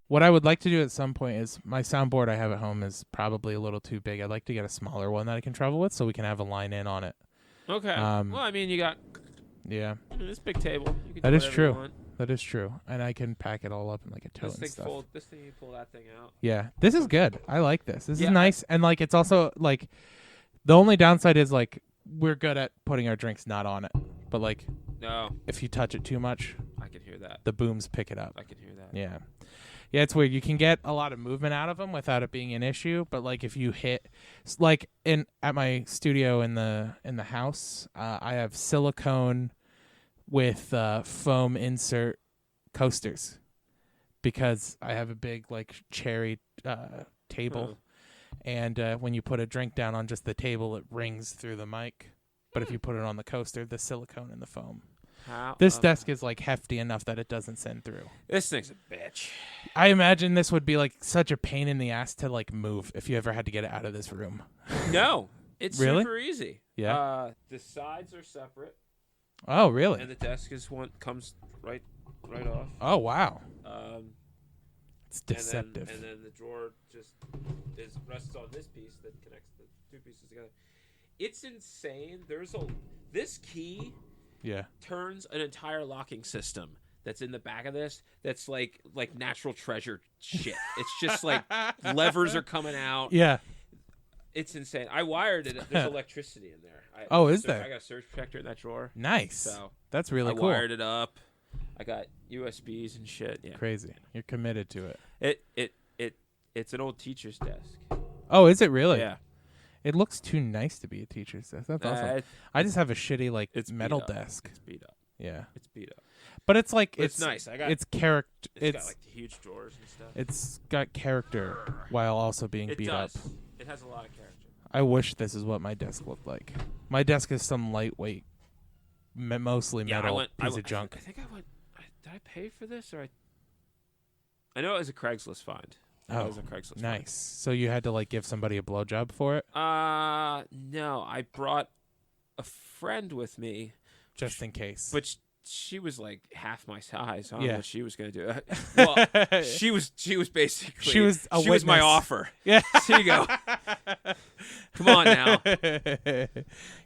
What I would like to do at some point is my soundboard I have at home is probably a little too big. I'd like to get a smaller one that I can travel with so we can have a line in on it. Okay. Well, I mean, you got this big table. You can That do is whatever true. you want. That is true. And I can pack it all up in like a tote and stuff. This thing, you pull that thing out. Yeah. This is good. I like this. This is Yeah. nice. And like it's also like the only downside is like we're good at putting our drinks not on it. But like No, if you touch it too much, I can hear that. the booms pick it up. I can hear that. Yeah. Yeah, it's weird. You can get a lot of movement out of them without it being an issue, but like if you hit like at my studio in the house, I have silicone with foam insert coasters because I have a big like cherry table. And when you put a drink down on just the table, it rings through the mic. But if you put it on the coaster, the silicone and the foam. This desk is like hefty enough that it doesn't send through. This thing's a bitch. I imagine this would be like such a pain in the ass to like move if you ever had to get it out of this room. No, it's Really? super easy. Yeah. The sides are separate, Oh, really? and the desk comes right off. Oh, wow. It's And deceptive. then the drawer just rests on this piece that connects the two pieces together. It's insane. This key Yeah. turns an entire locking system that's in the back of this that's like natural treasure shit. It's just like levers are coming out. Yeah. It's insane. I wired it. There's electricity in there. Is there? I got a surge protector in that drawer. Nice. So That's really I cool. wired it up. I got USBs and shit. Yeah. Crazy. You're committed to it. It's an old teacher's desk. Oh, is it really? Yeah. It looks too nice to be a teacher's desk. That's awesome. I just have a shitty like It's metal beat up. desk. It's beat up. Yeah. It's beat up. But it's like But it's nice. it's character. It's got like the huge drawers and stuff. It's got character while also being beat up. It has a lot of character. I wish this is what my desk looked like. My desk is some lightweight, mostly metal piece of junk. I think I went. Did I pay for this or I know it was a Craigslist find. Oh, it was a Craigslist nice. find. So you had to like give somebody a blowjob for it, No, I brought a friend with me, just in case. but she was like half my size. I don't Yeah. know what she was gonna do. Well, she was basically She was a she was my witness. offer. Yeah. Here you go. Come on now.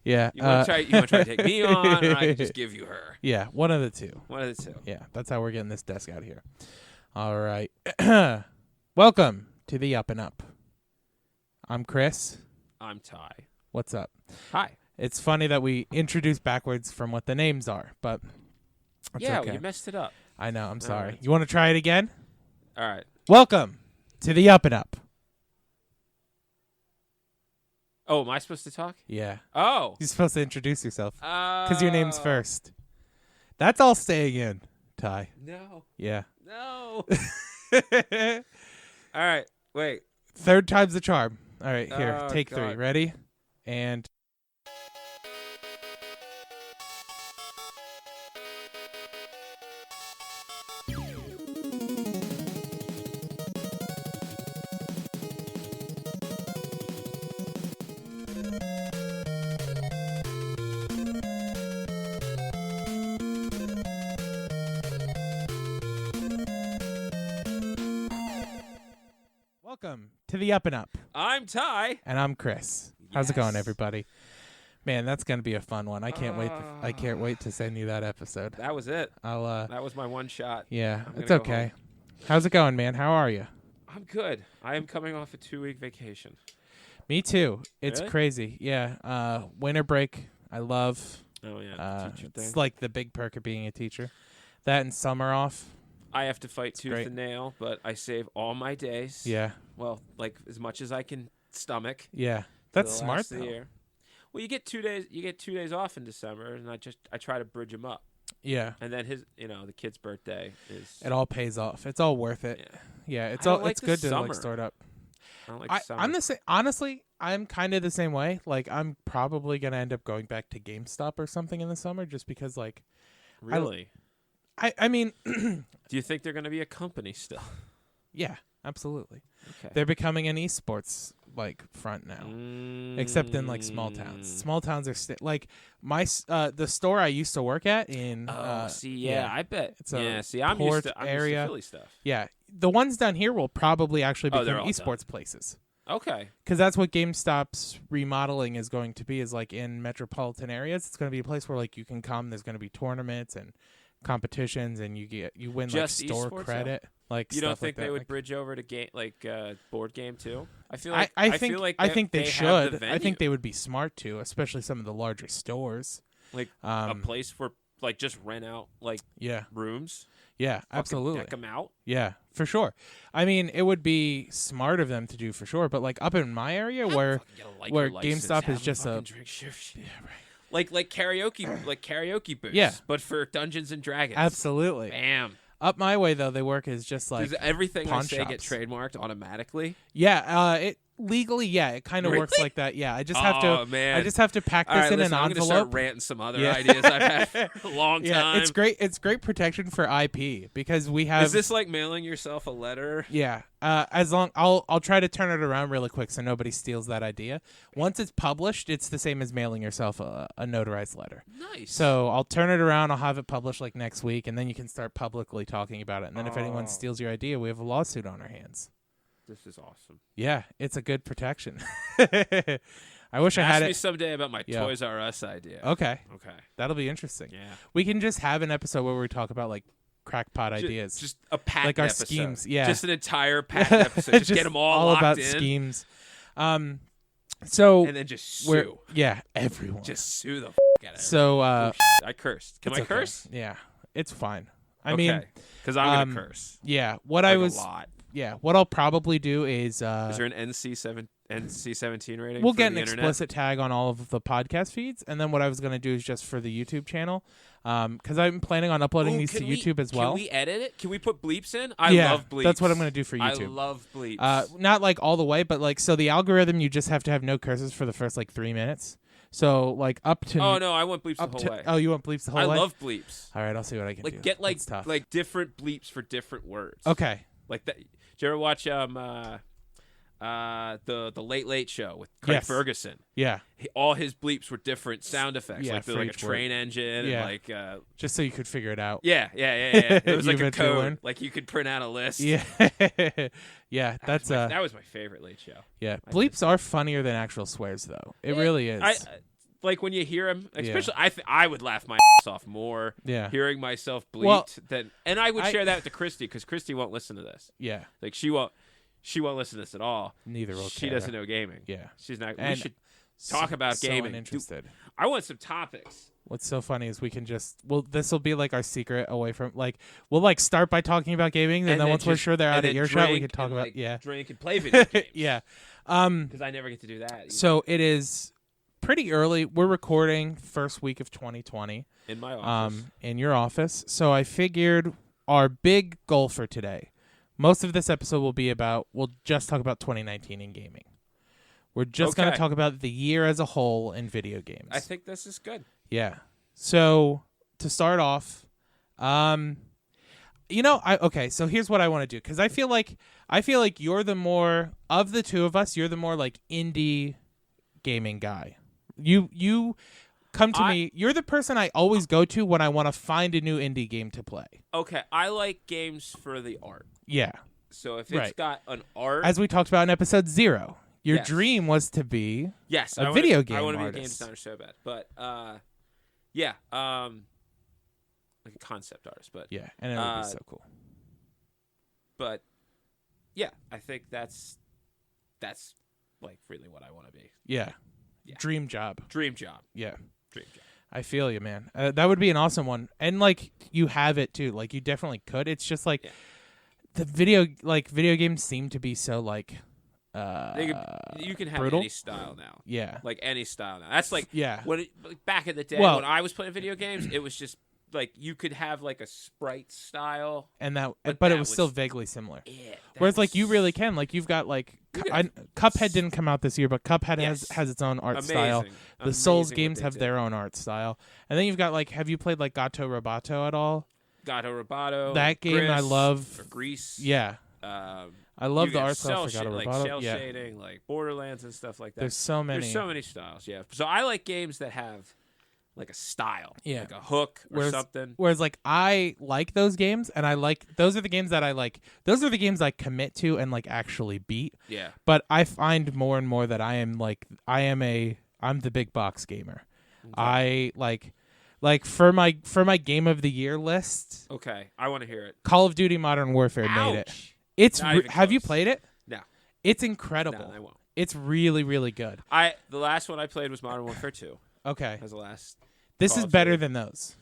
Yeah. You want to try to take me on, or I can just give you her. Yeah, one of the two. One of the two. Yeah, that's how we're getting this desk out here. All right. Welcome to the Up and Up. I'm Chris. I'm Ty. What's up? Hi. It's funny that we introduce backwards from what the names are, but it's Yeah, okay. you messed it up. I know. I'm sorry. right. You want to try it again? All right. Welcome to the Up and Up. Oh, am I supposed to talk? Yeah. Oh. You're supposed to introduce yourself Because because your name's first. That's all staying in, Ty. No. Yeah. No. All right. Wait. Third time's the charm. All right, here. Oh, Take 3. God. Ready? And... Welcome to the Up and Up. I'm Ty. And I'm Chris. How's it going, Yes. everybody? Man, that's gonna be a fun one. I can't wait. I can't wait to send you that episode. That was it. I'll. That was my one shot. Yeah, I'm it's gonna go okay. home. How's it going, man? How are you? I'm good. I am coming off a 2-week vacation. Me too. It's Really? crazy. Yeah. Winter break. I love. Oh yeah, the teacher It's thing. like the big perk of being a teacher. That and summer off. I have to fight tooth great. and nail, but I save all my days. Yeah. Well, like as much as I can stomach. Yeah. for That's the smart last of the though. year. Well, you get 2 days. You get 2 days off in December, and I try to bridge them up. Yeah. And then the kid's birthday is. It all pays off. It's all worth it. Yeah. Yeah. It's I don't all. like It's the good to summer. like start up. I don't like summer. I'm the same. Honestly, I'm kind of the same way. Like, I'm probably gonna end up going back to GameStop or something in the summer, just because, like, Really? I mean, Do you think they're going to be a company still? yeah, absolutely. Okay. They're becoming an esports like front now, except in like small towns. Small towns are like the store I used to work at in. I bet. It's a I'm port used to area. Philly stuff. Yeah, the ones down here will probably actually become they're all esports places. Okay. Because that's what GameStop's remodeling is going to be. Is like in metropolitan areas, it's going to be a place where like you can come. There's going to be tournaments and competitions, and you win Just like store esports, credit. Like you don't think like they that. would bridge over to game board game too? I feel like I think they have should. the I think venue. they would be smart to, especially some of the larger stores. Like a place where like just rent out like rooms. Yeah, absolutely. Deck them out. Yeah, for sure. I mean, it would be smart of them to do for sure. But like up in my area where GameStop is just a like karaoke booths. Yeah. But for Dungeons and Dragons. Absolutely. Bam. Up my way though, they work as just like Does everything I say shops. get trademarked automatically? Yeah, it legally, it kind of works like that. Yeah, I just have to. Man. I just have to pack this in an I'm envelope. gonna start ranting some other ideas I've had for a long time. Yeah, it's great. It's great protection for IP because we have. Is this like mailing yourself a letter? Yeah. As long I'll try to turn it around really quick so nobody steals that idea. Once it's published, it's the same as mailing yourself a notarized letter. Nice. So I'll turn it around. I'll have it published like next week, and then you can start publicly talking about it. And then if anyone steals your idea, we have a lawsuit on our hands. This is awesome. Yeah, it's a good protection. I wish I had Ask me it someday about my Toys R Us idea. Okay. Okay. That'll be interesting. Yeah. We can just have an episode where we talk about like crackpot ideas. Just a patent like our episode. schemes. Yeah. Just an entire patent episode. Just get them all locked about in. schemes. So and then just sue. Everyone. Just sue the out of So I cursed. Can I curse? Yeah. It's fine. I mean, because I'm gonna curse. Yeah. What like I was a lot. Yeah. What I'll probably do is there an NC-17 rating? We'll for get an the internet? explicit tag on all of the podcast feeds, and then what I was going to do is just for the YouTube channel, because I'm planning on uploading these to YouTube as well. Can we edit it? Can we put bleeps in? I love bleeps. That's what I'm going to do for YouTube. I love bleeps. Not like all the way, but like so the algorithm, you just have to have no curses for the first like 3 minutes. So like up to. Oh no, I want bleeps the whole way. Oh, you want bleeps the whole way? I love bleeps. All right, I'll see what I can do. Get like different bleeps for different words. Okay. Like that. Did you ever watch the Late Late Show with Craig Ferguson? Yeah. All his bleeps were different sound effects, Yeah, like a train engine, and like just so you could figure it out. Yeah. It was like a code, learn. like you could print out a list. Yeah, yeah. That was my favorite Late Show. Yeah, bleeps are funnier than actual swears, though. It really is. Like when you hear them, especially I would laugh my ass off more hearing myself bleat than, and I would share that with Christy because Christy won't listen to this. Yeah, like she won't listen to this at all. Neither will. She doesn't know gaming. Yeah, she's not. We should talk about gaming. Interested. I want some topics. What's so funny is we can this will be like our secret away from we'll like start by talking about gaming, and then once we're sure they're out of earshot, we can talk about drink and play video games. Yeah, because I never get to do that. Either. So it is pretty early. We're recording first week of 2020 in my office. In your office. So I figured our big goal for today. Most of this episode will be we'll just talk about 2019 in gaming. We're just going to talk about the year as a whole in video games. I think this is good. Yeah. So to start off, so here's what I want to do, because I feel like you're the more of the two of us. You're the more like indie gaming guy. You come to me. You're the person I always go to when I want to find a new indie game to play. Okay, I like games for the art. Yeah. So if it's got an art, as we talked about in episode 0, your dream was to be a video game artist. I want to be a game designer so bad, but like a concept artist, but yeah, and it would be so cool. But yeah, I think that's like really what I want to be. Yeah. Dream job. Yeah. Dream job. I feel you, man. That would be an awesome one. And like you have it too. Like you definitely could. It's just like the video games seem to be so like you can have brutal. any style now. Yeah. Like any style now. That's like when back in the day when I was playing video games, it was just like you could have like a sprite style, and but it was still vaguely similar. Yeah, whereas like you really can, like you've got like Cuphead didn't come out this year, but Cuphead has its own art style. The Souls games have their own art style, and then you've got like, have you played like Gato Roboto at all? Gato Roboto, that game Gris, I love. or Grease, yeah. I love You the get art style for God of like Roboto. cell Yeah. shading, like Borderlands and stuff like that. There's so many. There's so many styles. Yeah. So I like games that have like a style, Yeah. like a hook or something. Whereas, like, I like those games, and I like those are the games that I like. Those are the games I commit to and like actually beat. Yeah. But I find more and more that I'm the big box gamer. Okay. I like for my game of the year list. Okay, I want to hear it. Call of Duty Modern Warfare made it. Ouch. It's Not even have you close. played it? No. It's incredible. No, I won't. It's really, really good. The last one I played was Modern Warfare 2. Okay. As the last. This Call is of better Duty. than those.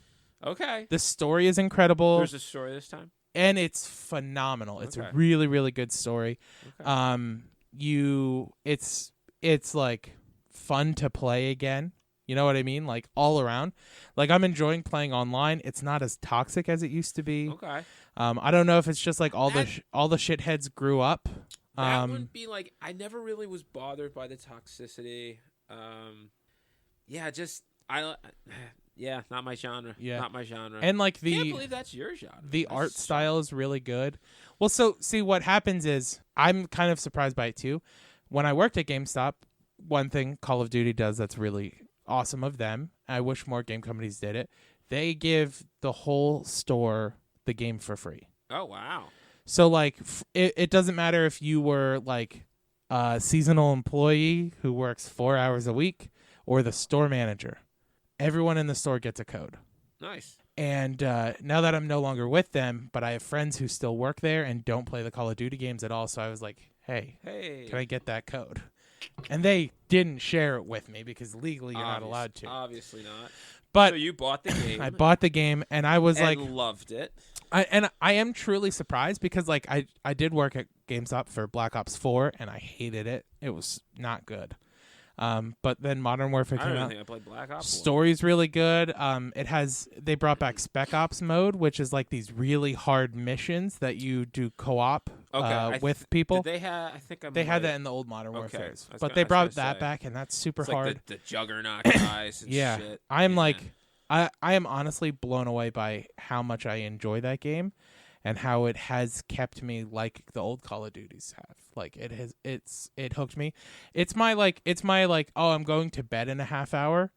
Okay. The story is incredible. There's a story this time. And it's phenomenal. It's Okay. a really, really good story. Okay. It's like fun to play again. You know what I mean? Like all around. Like I'm enjoying playing online. It's not as toxic as it used to be. Okay. I don't know if it's just like all the shitheads grew up. That would be like I never really was bothered by the toxicity. Not my genre. Yeah. Not my genre. And like I can't believe that's your genre. The art style is really good. Well, so see what happens is I'm kind of surprised by it too. When I worked at GameStop, one thing Call of Duty does that's really awesome of them, I wish more game companies did it. They give the whole store the game for free. Oh wow. So like it doesn't matter if you were like a seasonal employee who works 4 hours a week or the store manager. Everyone in the store gets a code. Nice. And now that I'm no longer with them, but I have friends who still work there and don't play the Call of Duty games at all, so I was like, hey, can I get that code? And they didn't share it with me because legally you're not allowed to. Obviously not. But so you bought the game. I bought the game, and I was like, loved it. I am truly surprised because like I did work at GameStop for Black Ops 4, and I hated it. It was not good. But then Modern Warfare came out. I don't think I played Black Ops 4. Story's really good. They brought back Spec Ops mode, which is like these really hard missions that you do co-op with people. Did they have? I think they had that in the old Modern Warfares, but but they brought that back, and that's super it's hard. Like the Juggernaut guys. And yeah, shit. I am honestly blown away by how much I enjoy that game, and how it has kept me like the old Call of Duties have. Like it hooked me. It's my oh, I'm going to bed in a half hour.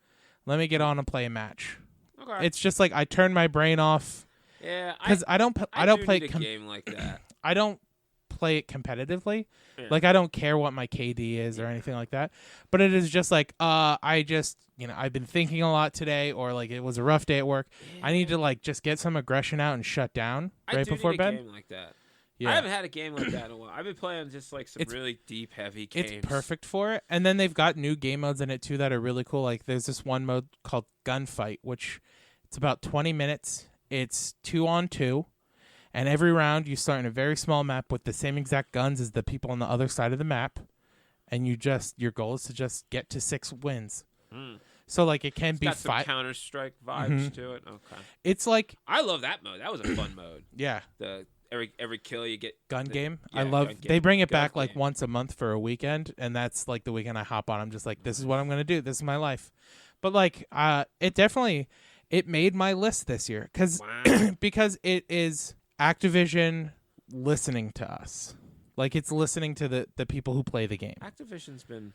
Let me get on and play a match. Okay. It's just like I turn my brain off. Yeah, because I don't play a game like that. I don't play it competitively. Yeah. Like I don't care what my KD is or anything like that. But it is just like I just I've been thinking a lot today, or like it was a rough day at work. Yeah. I need to like just get some aggression out and shut down right before bed. I do need a game like that. Yeah. I haven't had a game like that in a while. I've been playing just like some really deep, heavy games. It's perfect for it. And then they've got new game modes in it too that are really cool. Like there's this one mode called Gunfight, which it's about 20 minutes. It's 2-on-2. And every round you start in a very small map with the same exact guns as the people on the other side of the map. And your goal is to just get to 6 wins. Mm. So like it can be got some Counter-Strike vibes to it. Okay. It's like I love that mode. That was a fun mode. Yeah. Every kill you get gun game. Yeah, I love they bring it back like game. once a month for a weekend, and that's like the weekend I hop on. I'm just like, this is what I'm gonna do. This is my life. But like it made my list this year because it is Activision listening to us. Like it's listening to the people who play the game. Activision's been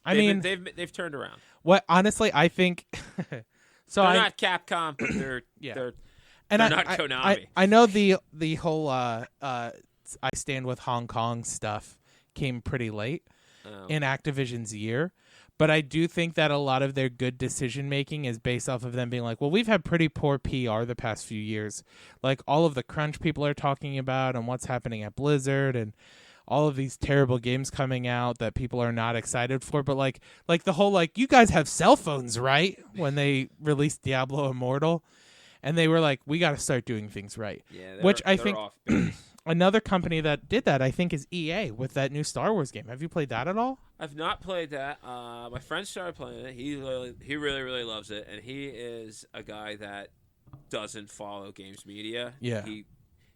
they've turned around. What honestly I think so they're not Capcom, but they're and they're not Konami. I know the whole I stand with Hong Kong stuff came pretty late in Activision's year. But I do think that a lot of their good decision making is based off of them being like, well, we've had pretty poor PR the past few years. Like all of the crunch people are talking about and what's happening at Blizzard and all of these terrible games coming out that people are not excited for. But like the whole like, you guys have cell phones, right? When they released Diablo Immortal. And they were like, we got to start doing things right. Yeah, which I think off another company that did that, I think, is EA with that new Star Wars game. Have you played that at all? I've not played that. My friend started playing it. He really, really loves it. And he is a guy that doesn't follow games media. Yeah.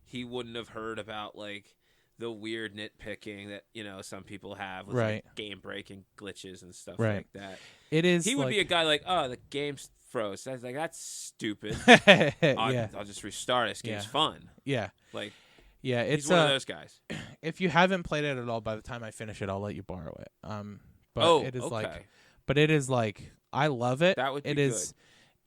He wouldn't have heard about, like, the weird nitpicking that, some people have with right. like, game-breaking glitches and stuff right. like that. It is. He would be a guy like, oh, the game's froze. I was like, that's stupid. Yeah. I'll just restart. This game's fun. Yeah. Like, yeah, he's one of those guys. if you haven't played it at all, by the time I finish it, I'll let you borrow it. But Oh, it is okay. I love it. That would be good.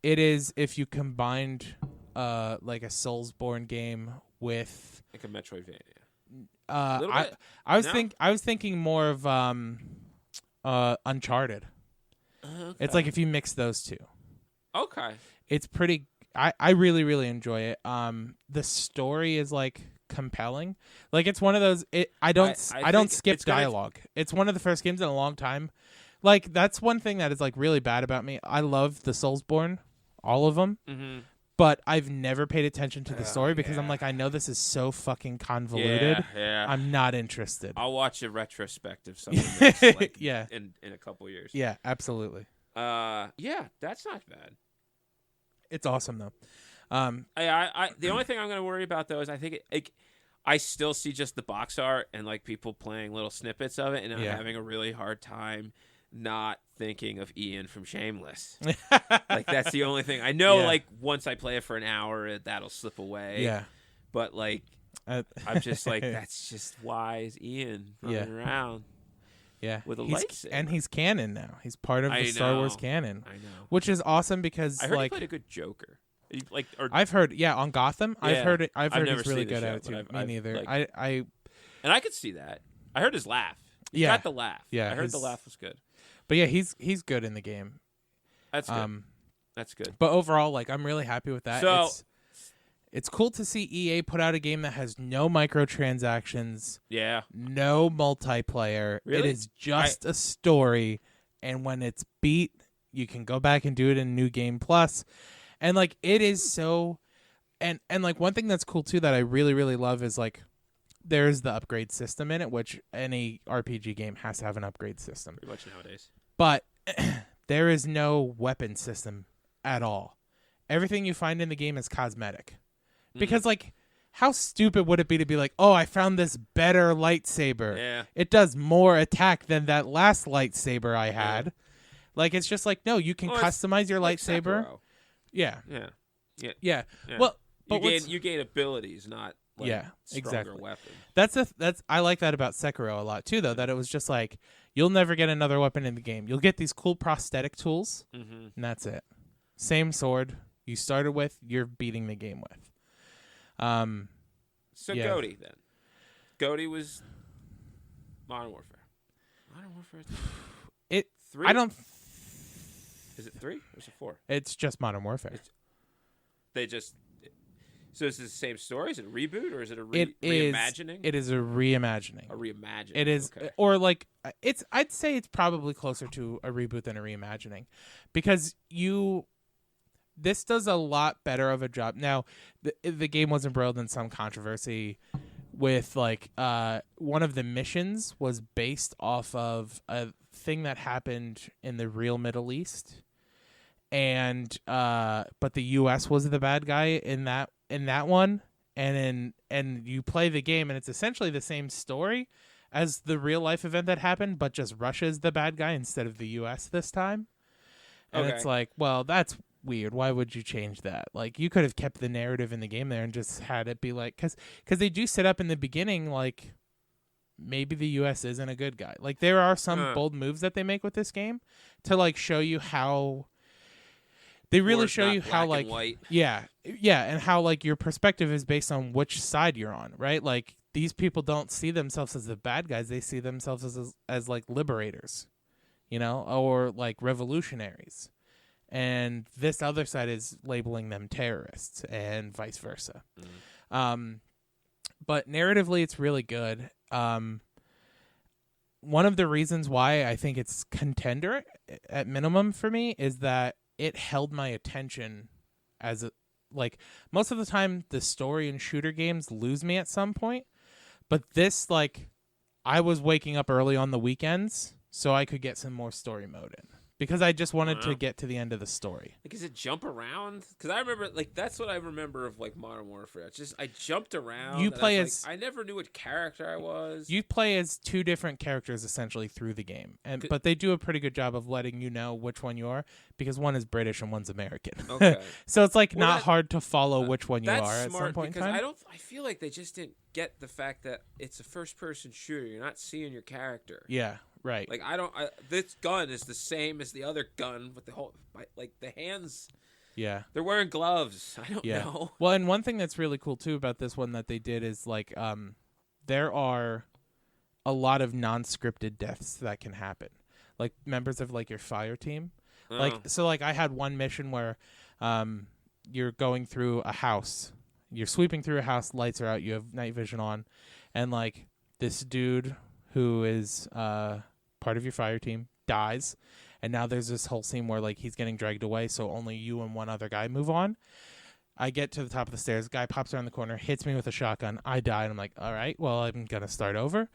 It is if you combined like a Soulsborne game with like a Metroidvania. I was thinking more of Uncharted. Okay. It's like if you mix those two. Okay. It's pretty I really, really enjoy it. The story is like compelling. Like it's one of those I don't skip dialogue. It's one of the first games in a long time. Like that's one thing that is like really bad about me. I love the Soulsborne, all of them. Mm-hmm. But I've never paid attention to the story because I'm like, I know this is so fucking convoluted. Yeah. I'm not interested. I'll watch a retrospective some of this, like, yeah. in a couple years. Yeah, absolutely. Yeah, that's not bad. It's awesome though. I the only thing I'm going to worry about though is I think I still see just the box art and like people playing little snippets of it, and I'm having a really hard time not thinking of Ian from Shameless. Like that's the only thing I know. Yeah. Like once I play it for an hour, that'll slip away. Yeah, but like I'm just like that's just wise Ian running around. Yeah, with a lightsaber, and he's canon now. He's part of the Star Wars canon. I know, which is awesome because I heard like he played a good Joker. I've heard, on Gotham. Yeah, I've heard he's really good at it too. Me neither. Like, and I could see that. I heard his laugh. He got the laugh. Yeah, I heard the laugh was good. But yeah, he's good in the game. That's good. That's good. But overall, like I'm really happy with that. So it's cool to see EA put out a game that has no microtransactions. Yeah. No multiplayer. Really? It is just a story, and when it's beat, you can go back and do it in New Game Plus. And like it is so and like one thing that's cool too that I really, really love is like there's the upgrade system in it, which any RPG game has to have an upgrade system. Pretty much nowadays. But there is no weapon system at all. Everything you find in the game is cosmetic. Because like how stupid would it be to be like, "Oh, I found this better lightsaber. Yeah. It does more attack than that last lightsaber I had." Yeah. Like it's just like, no, you can customize your lightsaber. Sekiro. Yeah. Yeah. Well, but you gain abilities, not like stronger weapons. That's I like that about Sekiro a lot too, though. That it was just like you'll never get another weapon in the game. You'll get these cool prosthetic tools, and that's it. Same sword you started with, you're beating the game with. GOTY then. GOTY was Modern Warfare. Modern Warfare. It 3. I don't. Is it 3 or is it 4? It's just Modern Warfare. So is it the same story? Is it a reboot or is it a reimagining? It is a reimagining. A reimagining. It is, or like it's. I'd say it's probably closer to a reboot than a reimagining, because this does a lot better of a job. Now, the game was embroiled in some controversy with like one of the missions was based off of a thing that happened in the real Middle East. And but the US was the bad guy in that one, and you play the game and it's essentially the same story as the real life event that happened, but just Russia's the bad guy instead of the US this time. And it's like, well, that's weird. Why would you change that? Like you could have kept the narrative in the game there and just had it be like cuz they do set up in the beginning like maybe the US isn't a good guy. Like there are some bold moves that they make with this game to like show you how they really show you how like and how like your perspective is based on which side you're on, right? Like these people don't see themselves as the bad guys; they see themselves as like liberators, or like revolutionaries, and this other side is labeling them terrorists, and vice versa. But narratively, it's really good. One of the reasons why I think it's contender at minimum for me is that it held my attention like most of the time the story in shooter games lose me at some point, but this like I was waking up early on the weekends so I could get some more story mode in. because I just wanted to get to the end of the story. Like, is it jump around? Because I remember, like, that's what I remember of, like, Modern Warfare. It's just, I jumped around. You play as... I never knew what character I was. You play as two different characters, essentially, through the game. But they do a pretty good job of letting you know which one you are, because one is British and one's American. Okay. So it's, like, not hard to follow which one you are at some point in time. I feel like they just didn't get the fact that it's a first-person shooter. You're not seeing your character. Yeah. Right. Like, this gun is the same as the other gun with the whole, like, the hands. Yeah. They're wearing gloves. I don't know. Well, and one thing that's really cool, too, about this one that they did is, like, there are a lot of non-scripted deaths that can happen. Like, members of, like, your fire team. Oh. Like, so, like, I had one mission where you're going through a house. You're sweeping through a house, lights are out, you have night vision on, and, like, this dude who is part of your fire team dies, and now there's this whole scene where, like, he's getting dragged away, so only you and one other guy move on. I get to the top of the stairs, guy pops around the corner, hits me with a shotgun, I die, and I'm like, all right, well, I'm gonna start over.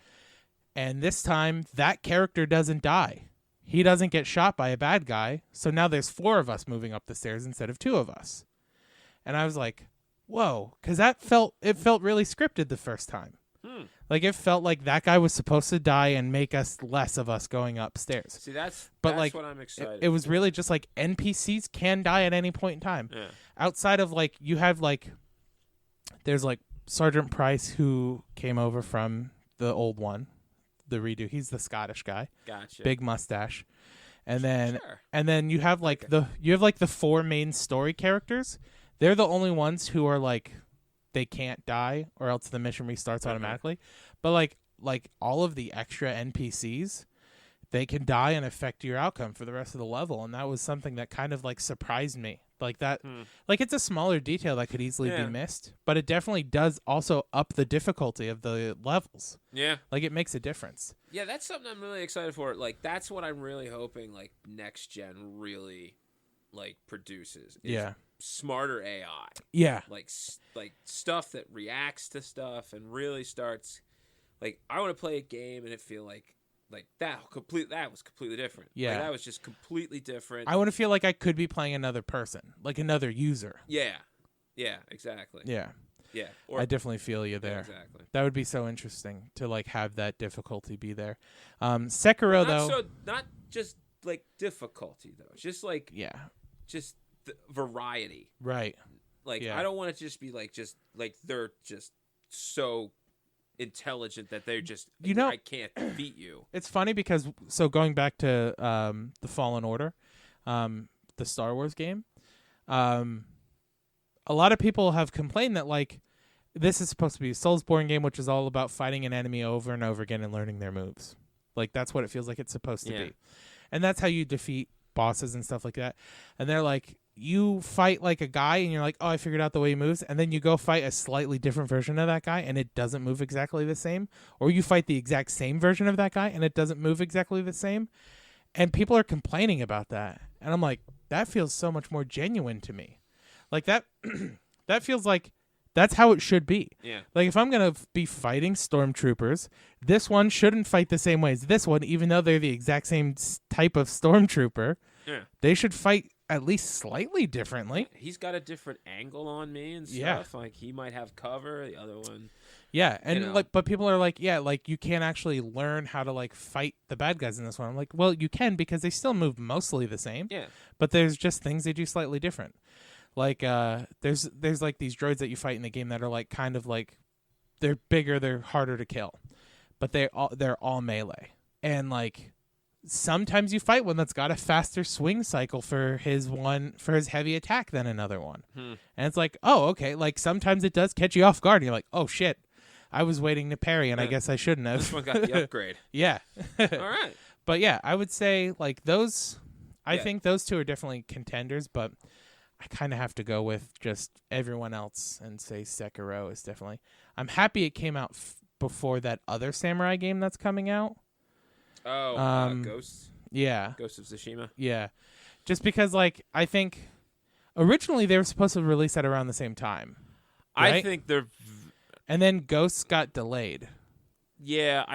And this time that character doesn't die. He doesn't get shot by a bad guy, so now there's 4 of us moving up the stairs instead of 2 of us. And I was like, whoa, because it felt really scripted the first time. Like, it felt like that guy was supposed to die and make us less of us going upstairs. See, that's like, what I'm excited It was for. really just like NPCs can die at any point in time. Yeah. Outside of, like, you have, like, there's, like, Sergeant Price, who came over from the old one, the redo. He's the Scottish guy. Gotcha. Big mustache. And then Sure. and then you have, like, the 4 main story characters. They're the only ones who are, like, they can't die, or else the mission restarts automatically. But like all of the extra NPCs, they can die and affect your outcome for the rest of the level, and that was something that kind of, like, surprised me. Like that, like, it's a smaller detail that could easily be missed, but it definitely does also up the difficulty of the levels. Yeah. Like, it makes a difference. Yeah, that's something I'm really excited for. Like, that's what I'm really hoping, like, next gen really, like, produces. Is smarter AI. Yeah. Like stuff that reacts to stuff and really starts, like, I want to play a game and it feel like that was completely different. Yeah. Like, that was just completely different. I want to feel like I could be playing another person, like another user. Yeah. Yeah, exactly. Yeah. Yeah. I definitely feel you there. Yeah, exactly. That would be so interesting to, like, have that difficulty be there. Sekiro, not just, like, difficulty, though. Just, like, just the variety. Right. Like, I don't want it to just be, like, they're just so intelligent that they're just, I can't defeat you. It's funny because, so going back to the Fallen Order, the Star Wars game, a lot of people have complained that, like, this is supposed to be a Soulsborne game, which is all about fighting an enemy over and over again and learning their moves. Like, that's what it feels like it's supposed to be. And that's how you defeat bosses and stuff like that. And they're like, you fight, like, a guy and you're like, oh, I figured out the way he moves, and then you go fight a slightly different version of that guy and it doesn't move exactly the same, or you fight the exact same version of that guy and it doesn't move exactly the same, and people are complaining about that, and I'm like, that feels so much more genuine to me. Like, that that feels like that's how it should be. Yeah. Like, if I'm gonna be fighting stormtroopers, this one shouldn't fight the same way as this one, even though they're the exact same type of stormtrooper. Yeah. They should fight at least slightly differently. He's got a different angle on me and stuff. Like, he might have cover, the other one. Yeah, and like, but people are like, yeah, like, you can't actually learn how to, like, fight the bad guys in this one. I'm like, well, you can, because they still move mostly the same. Yeah. But there's just things they do slightly different. Like, there's like these droids that you fight in the game that are, like, kind of like, they're bigger, they're harder to kill, but they're all melee, and, like, sometimes you fight one that's got a faster swing cycle for his heavy attack than another one. And it's like, oh, okay. Like, sometimes it does catch you off guard and you're like, oh shit, I was waiting to parry and I guess I shouldn't have. This one got the upgrade. Yeah. All right. But yeah, I would say, like, those, I think those 2 are definitely contenders, but I kind of have to go with just everyone else and say Sekiro is definitely. I'm happy it came out before that other samurai game that's coming out. Oh, Ghosts? Yeah. Ghost of Tsushima? Yeah. Just because, like, I think originally they were supposed to release at around the same time. Right? I think they're... And then Ghosts got delayed. Yeah,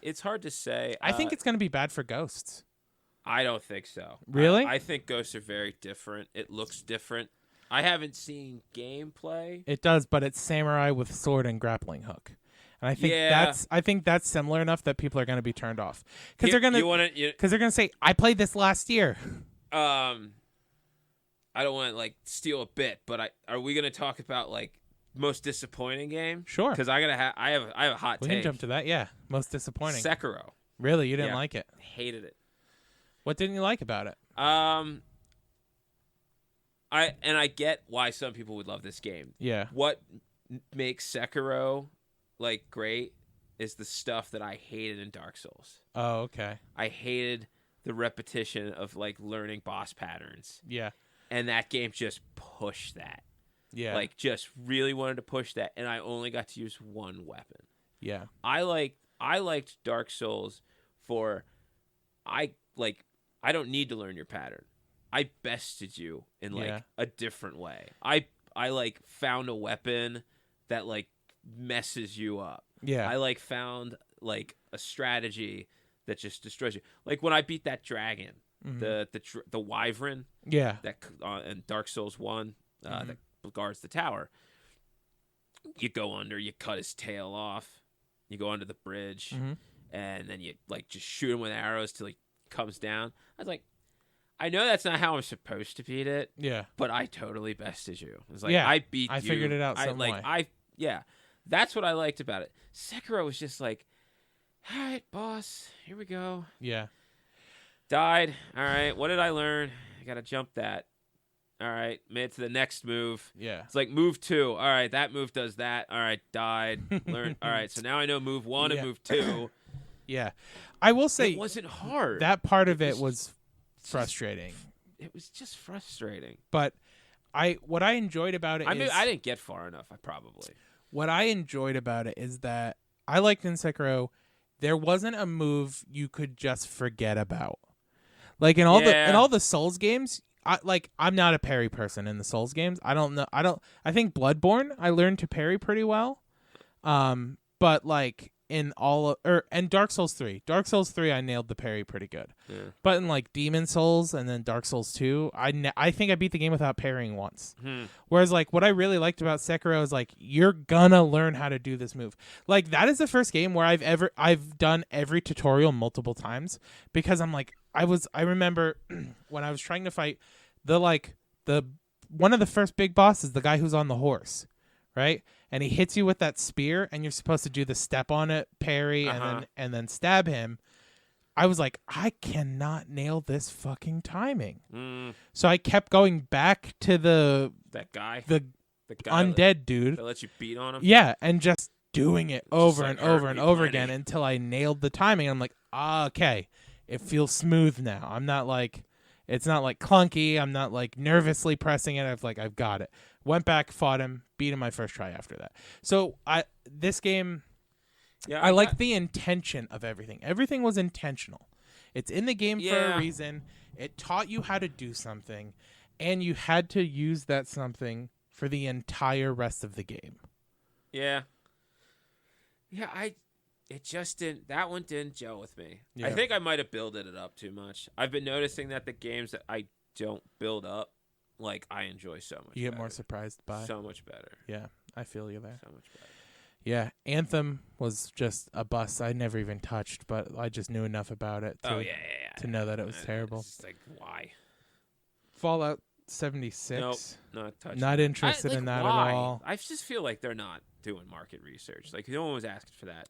it's hard to say. I think it's going to be bad for Ghosts. I don't think so. Really? I think ghosts are very different. It looks different. I haven't seen gameplay. It does, but it's samurai with sword and grappling hook. And I think that's similar enough that people are going to be turned off because they're going to say I played this last year. I don't want to like steal a bit, but are we going to talk about like most disappointing game? Sure. Because I have a hot take. We can jump to that. Yeah, most disappointing. Sekiro. Really, you didn't like it? Hated it. What didn't you like about it? I get why some people would love this game. Yeah. What makes Sekiro like great is the stuff that I hated in Dark Souls. Oh, okay. I hated the repetition of like learning boss patterns. Yeah. And that game just pushed that. Yeah. Like just really wanted to push that, and I only got to use one weapon. Yeah. I liked Dark Souls for I don't need to learn your pattern. I bested you in like a different way. I like found a weapon that like messes you up. Yeah. I like found like a strategy that just destroys you. Like when I beat that dragon, the wyvern. Yeah. That in Dark Souls 1 that guards the tower. You go under, you cut his tail off. You go under the bridge, and then you like just shoot him with arrows till he comes down. I was like, I know that's not how I'm supposed to beat it. Yeah. But I totally bested you. It was like I beat you. I figured it out some way. That's what I liked about it. Sekiro was just like, all right, boss, here we go. Yeah. Died. All right, what did I learn? I gotta jump that. All right, made it to the next move. Yeah. It's like move 2. All right, that move does that. All right, died. Learned. All right, so now I know move 1 and move 2. Yeah. I will say it wasn't hard. That part of it was frustrating. It was just frustrating. But what I enjoyed about it I didn't get far enough, What I enjoyed about it is that I liked in Sekiro there wasn't a move you could just forget about. Like in all the Souls games, I'm not a parry person in the Souls games. I think Bloodborne I learned to parry pretty well. But like in and Dark Souls 3. Dark Souls 3 I nailed the parry pretty good. Yeah. But in like Demon Souls and then Dark Souls 2, I think I beat the game without parrying once. Whereas like what I really liked about Sekiro is like you're gonna learn how to do this move. Like that is the first game where I've done every tutorial multiple times because I'm like I remember when I was trying to fight the one of the first big bosses, the guy who's on the horse, right? And he hits you with that spear, and you're supposed to do the step on it, parry, and then stab him. I was like, I cannot nail this fucking timing. So I kept going back to the guy undead dude that lets you beat on him. Yeah, and just doing it over and over and over again until I nailed the timing. I'm like, okay, it feels smooth now. I'm not like, it's not like clunky. I'm not like nervously pressing it. I've got it. Went back, fought him, beat him my first try after that. So this game, I like the intention of everything. Everything was intentional. It's in the game for a reason. It taught you how to do something, and you had to use that something for the entire rest of the game. Yeah. Yeah, it just didn't, that one didn't gel with me. Yeah. I think I might have builded it up too much. I've been noticing that the games that I don't build up, like, I enjoy so much You get better. more surprised by. So much better. Yeah, I feel you there. So much better. Yeah, Anthem was just a bust I never even touched, but I just knew enough about it to know that it was terrible. It's like, why? Fallout 76? Nope, not touching. Not interested in that why? at all. I just feel like they're not doing market research. Like, no one was asking for that.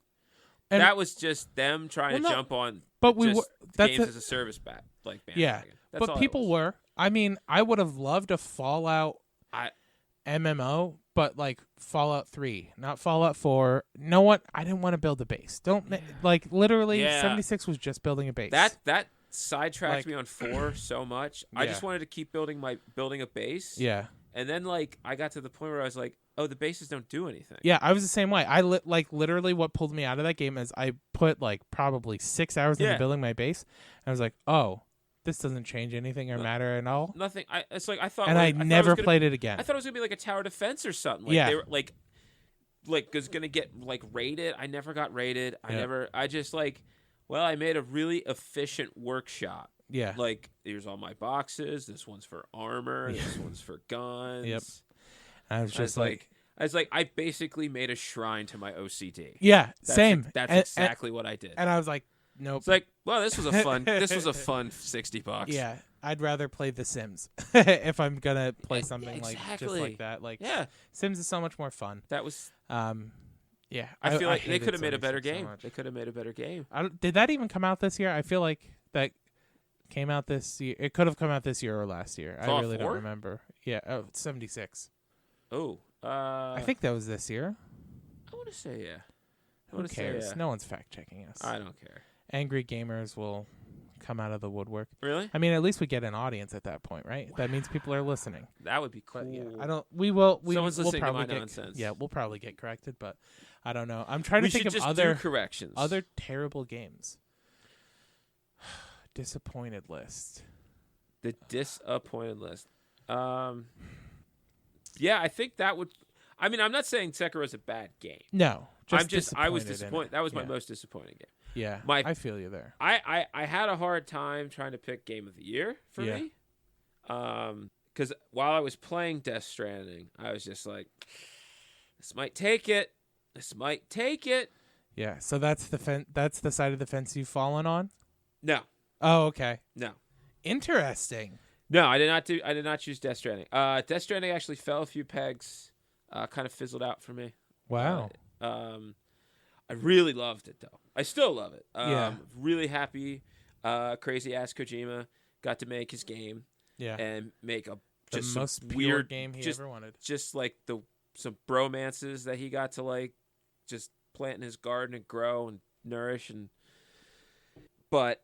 And that was just them trying to jump on games as a service bandwagon. Yeah, that's but people were. I mean, I would have loved a Fallout MMO, but like Fallout 3, not Fallout 4. No one. I didn't want to build a base. Like literally, 76 was just building a base. That sidetracked me on 4 so much. I just wanted to keep building a base. Yeah. And then like I got to the point where I was like, oh, the bases don't do anything. Yeah, I was the same way. I literally what pulled me out of that game is I put like probably 6 hours into building my base, and I was like, oh, this doesn't change anything or matter at all. Nothing. It's like I thought, and I never played it again. I thought it was gonna be like a tower defense or something. Like they were like was gonna get like raided. I never got raided. I just like well, I made a really efficient workshop. Yeah. Like, here's all my boxes. This one's for armor. This one's for guns. Yep. I was just I basically made a shrine to my OCD. Yeah, same. That's exactly what I did. And I was like, nope. It's like, well, this was a fun $60. Yeah, I'd rather play The Sims if I'm gonna play something like just like that. Like, Sims is so much more fun. That was, yeah. I feel like they could have made a better game. They could have made a better game. Did that even come out this year? I feel like that came out this year. It could have come out this year or last year. I really don't remember. Yeah, 76. Oh, I think that was this year. I want to say yeah. Who cares? No one's fact checking us. I don't care. Angry gamers will come out of the woodwork. Really? I mean, at least we get an audience at that point, right? Wow. That means people are listening. That would be cool. But yeah, I don't. We will. Someone's listening we'll probably to my nonsense. Yeah, we'll probably get corrected, but I don't know. I'm trying to think of just other do corrections. Other terrible games. Disappointed list. The disappointed list. Yeah, I think that would. I mean, I'm not saying Sekiro is a bad game. No, I was disappointed. That was my most disappointing game. Yeah, I feel you there. I had a hard time trying to pick Game of the Year for me. Because while I was playing Death Stranding, I was just like, this might take it. This might take it. Yeah, so that's the side of the fence you've fallen on? No. Oh, okay. No. Interesting. No, I did not choose Death Stranding. Death Stranding actually fell a few pegs. Kind of fizzled out for me. Wow. I really loved it though. I still love it. Yeah. Really happy. Crazy ass Kojima got to make his game. Yeah. And make the most pure weird game he ever wanted. Just like some bromances that he got to like just plant in his garden and grow and nourish but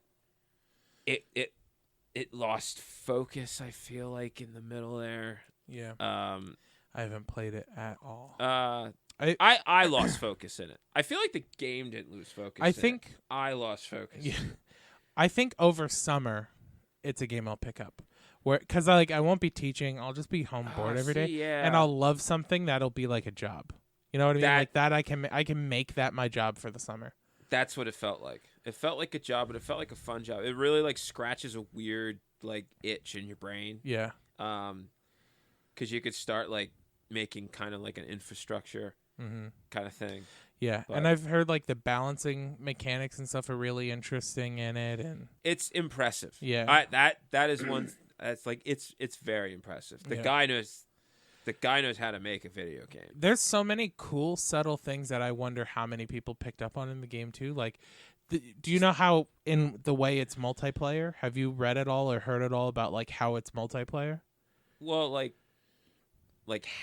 it lost focus, I feel like, in the middle there. Yeah. I haven't played it at all. I lost focus in it. I feel like the game didn't lose focus. I lost focus. Yeah. I think over summer, it's a game I'll pick up. Because I won't be teaching. I'll just be home bored every day. Yeah. And I'll love something that'll be like a job. You know what I mean? Like that I can make that my job for the summer. That's what it felt like. It felt like a job, but it felt like a fun job. It really like scratches a weird like itch in your brain. Yeah. Because you could start like making kind of like an infrastructure kind of thing. Yeah, and I've heard like the balancing mechanics and stuff are really interesting in it, and it's impressive. Yeah, that is one. That's like it's very impressive. The guy knows how to make a video game. There's so many cool, subtle things that I wonder how many people picked up on in the game too. Like, do you know how in the way it's multiplayer? Have you read it all or heard it all about like how it's multiplayer? Well, like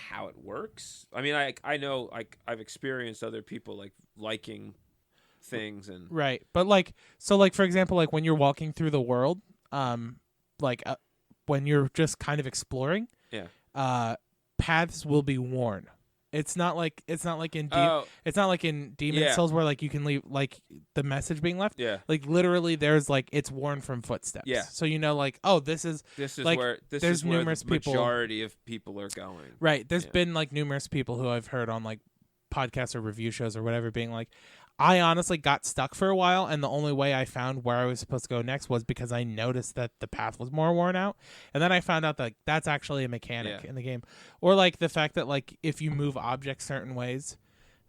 how it works. I mean, I know I've experienced other people like liking things and right, but like so like for example, like when you're walking through the world, when you're just kind of exploring, paths will be worn. It's not like in Demon Souls where like you can leave like the message being left. Yeah. Like literally there's like it's worn from footsteps. Yeah. So you know like, oh, this is like, where there's numerous the people. Majority of people are going. Right. There's been like numerous people who I've heard on like podcasts or review shows or whatever being like, I honestly got stuck for a while, and the only way I found where I was supposed to go next was because I noticed that the path was more worn out, and then I found out that that's actually a mechanic in the game. Or like the fact that like if you move objects certain ways,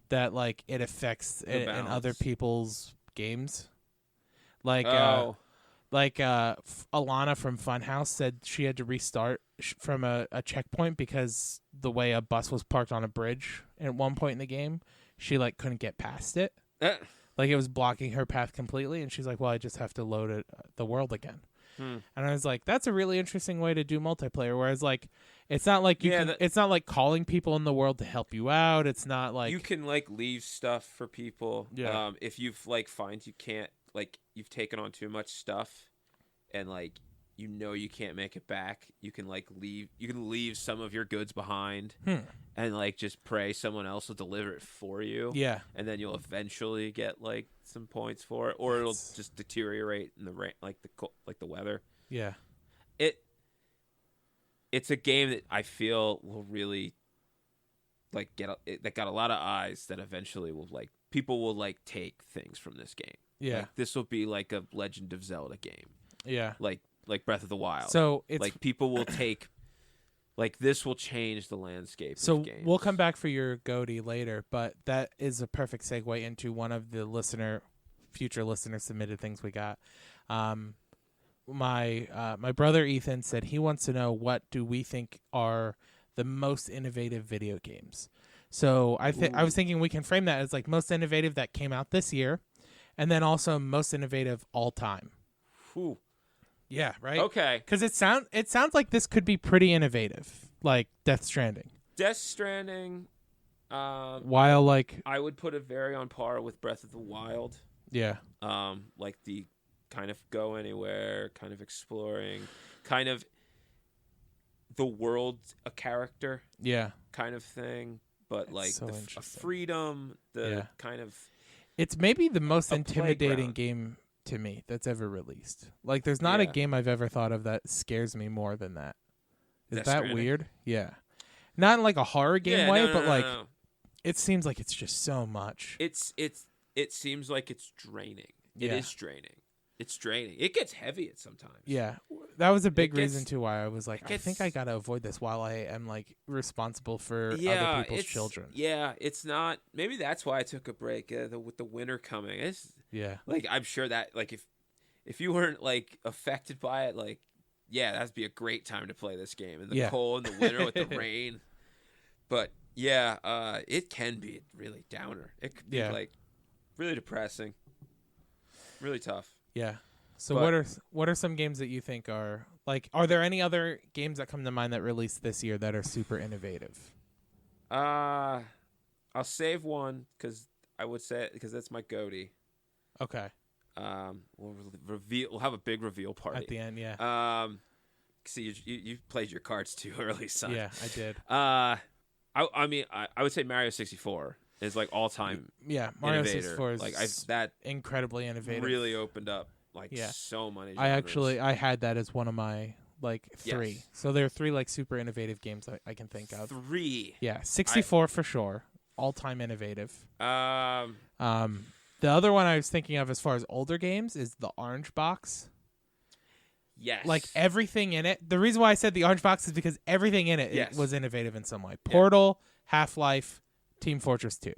that like it affects it in other people's games. Like Alana from Funhouse said she had to restart from a checkpoint because the way a bus was parked on a bridge at one point in the game, she like couldn't get past it. Like it was blocking her path completely, and she's like, well, I just have to load the world again. And I was like, that's a really interesting way to do multiplayer, whereas like it's not like it's not like calling people in the world to help you out. It's not like you can like leave stuff for people. If you've like find you can't like you've taken on too much stuff and like you can't make it back, you can like leave some of your goods behind and like just pray someone else will deliver it for you. Yeah. And then you'll eventually get like some points for it, or it'll just deteriorate in the rain, like the weather. Yeah. It's a game that I feel will really like that got a lot of eyes that eventually will like people will like take things from this game. Yeah. Like, this will be like a Legend of Zelda game. Yeah. Like Breath of the Wild. So it's like people will take. Like, this will change the landscape So of games. we'll come back for your GOTY later, but that is a perfect segue into one of the future listener submitted things we got. My brother Ethan said he wants to know, what do we think are the most innovative video games? So I was thinking we can frame that as like most innovative that came out this year, and then also most innovative all time. Ooh. Yeah, right. Okay. Because it sounds like this could be pretty innovative, like Death Stranding. Death Stranding. While like I would put it very on par with Breath of the Wild. Yeah. Like the kind of go anywhere, kind of exploring, kind of the world a character. Yeah. Kind of thing, but That's like so a freedom, kind of. It's maybe the most a intimidating playground. game to me that's ever released. Like, there's not a game I've ever thought of that scares me more than that. Is Death that Stranding? weird? Yeah. Not in like a horror game way, but like no. it seems like it's just so much. It seems like it's draining. It Yeah. is draining. It's draining. It gets heavy at sometimes. Yeah. That was a big gets- reason too why I was like, I think I gotta avoid this while I am like responsible for other people's children. Yeah, it's not. Maybe that's why I took a break with the winter coming. It's Yeah. like, I'm sure that like if you weren't like affected by it, like, yeah, that'd be a great time to play this game in the cold in the winter with the rain. But yeah, it can be really downer. It could be like really depressing, really tough. Yeah. So what are some games that you think are like? Are there any other games that come to mind that released this year that are super innovative? I'll save one because I would say it because that's my GOTY. Okay. We'll have a big reveal party At the end. Yeah. See, you played your cards too early, son. Yeah, I did. I mean, I would say Mario 64 is like all time. Yeah, Mario innovator. 64 is like that incredibly innovative. really opened up like so many. Genres. I had that as one of my like three. Yes. So there are three like super innovative games I can think of. Three. Yeah, 64 for sure, all time innovative. Um. The other one I was thinking of as far as older games is the Orange Box. Yes. Like everything in it. The reason why I said the Orange Box is because everything in it, was innovative in some way. Portal, Half-Life, Team Fortress 2.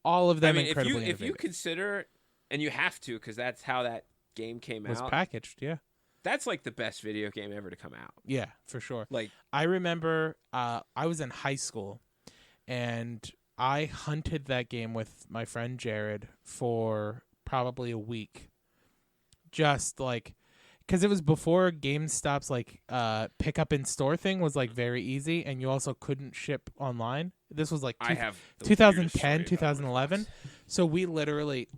All of them incredibly innovative. If you consider, and you have to because that's how that game came was out. packaged, yeah. That's like the best video game ever to come out. Yeah, for sure. Like, I remember I was in high school and I hunted that game with my friend Jared for probably a week. Just like, because it was before GameStop's like pick up in store thing was like very easy, and you also couldn't ship online. This was like 2010, 2011. So we literally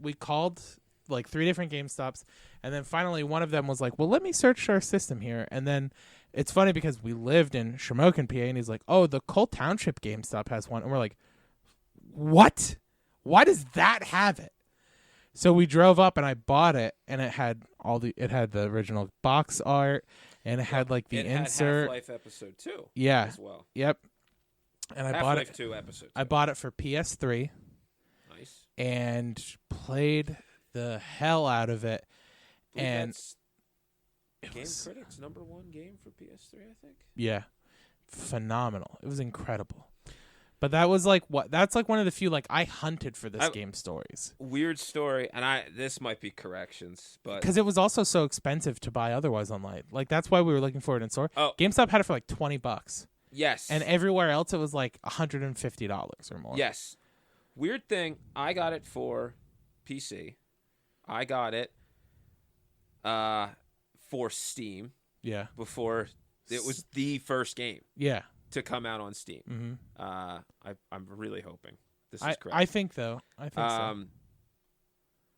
we called like 3 different GameStops, and then finally one of them was like, well, let me search our system here. And then it's funny because we lived in Shamokin, PA, and he's like, oh, the Cole Township GameStop has one. And we're like, what? Why does that have it? So we drove up and I bought it, and it had the original box art, and it had like the insert. Half-Life Episode 2. Yeah. As well. Yep. And I bought it. Half-Life 2 Episode 2. I bought it for PS3. Nice. And played the hell out of it. And Game Critics #1 game for PS3, I think. Yeah. Phenomenal. It was incredible. But that was like that's like one of the few like I hunted for this game stories. Weird story, and this might be corrections, but because it was also so expensive to buy otherwise online. Like that's why we were looking for it in store. Oh. GameStop had it for like $20. Yes. And everywhere else it was like $150 or more. Yes. Weird thing, I got it for PC. I got it for Steam. Yeah. Before it was the first game. Yeah. To come out on Steam. Mm-hmm. I'm really hoping this is correct. I think so.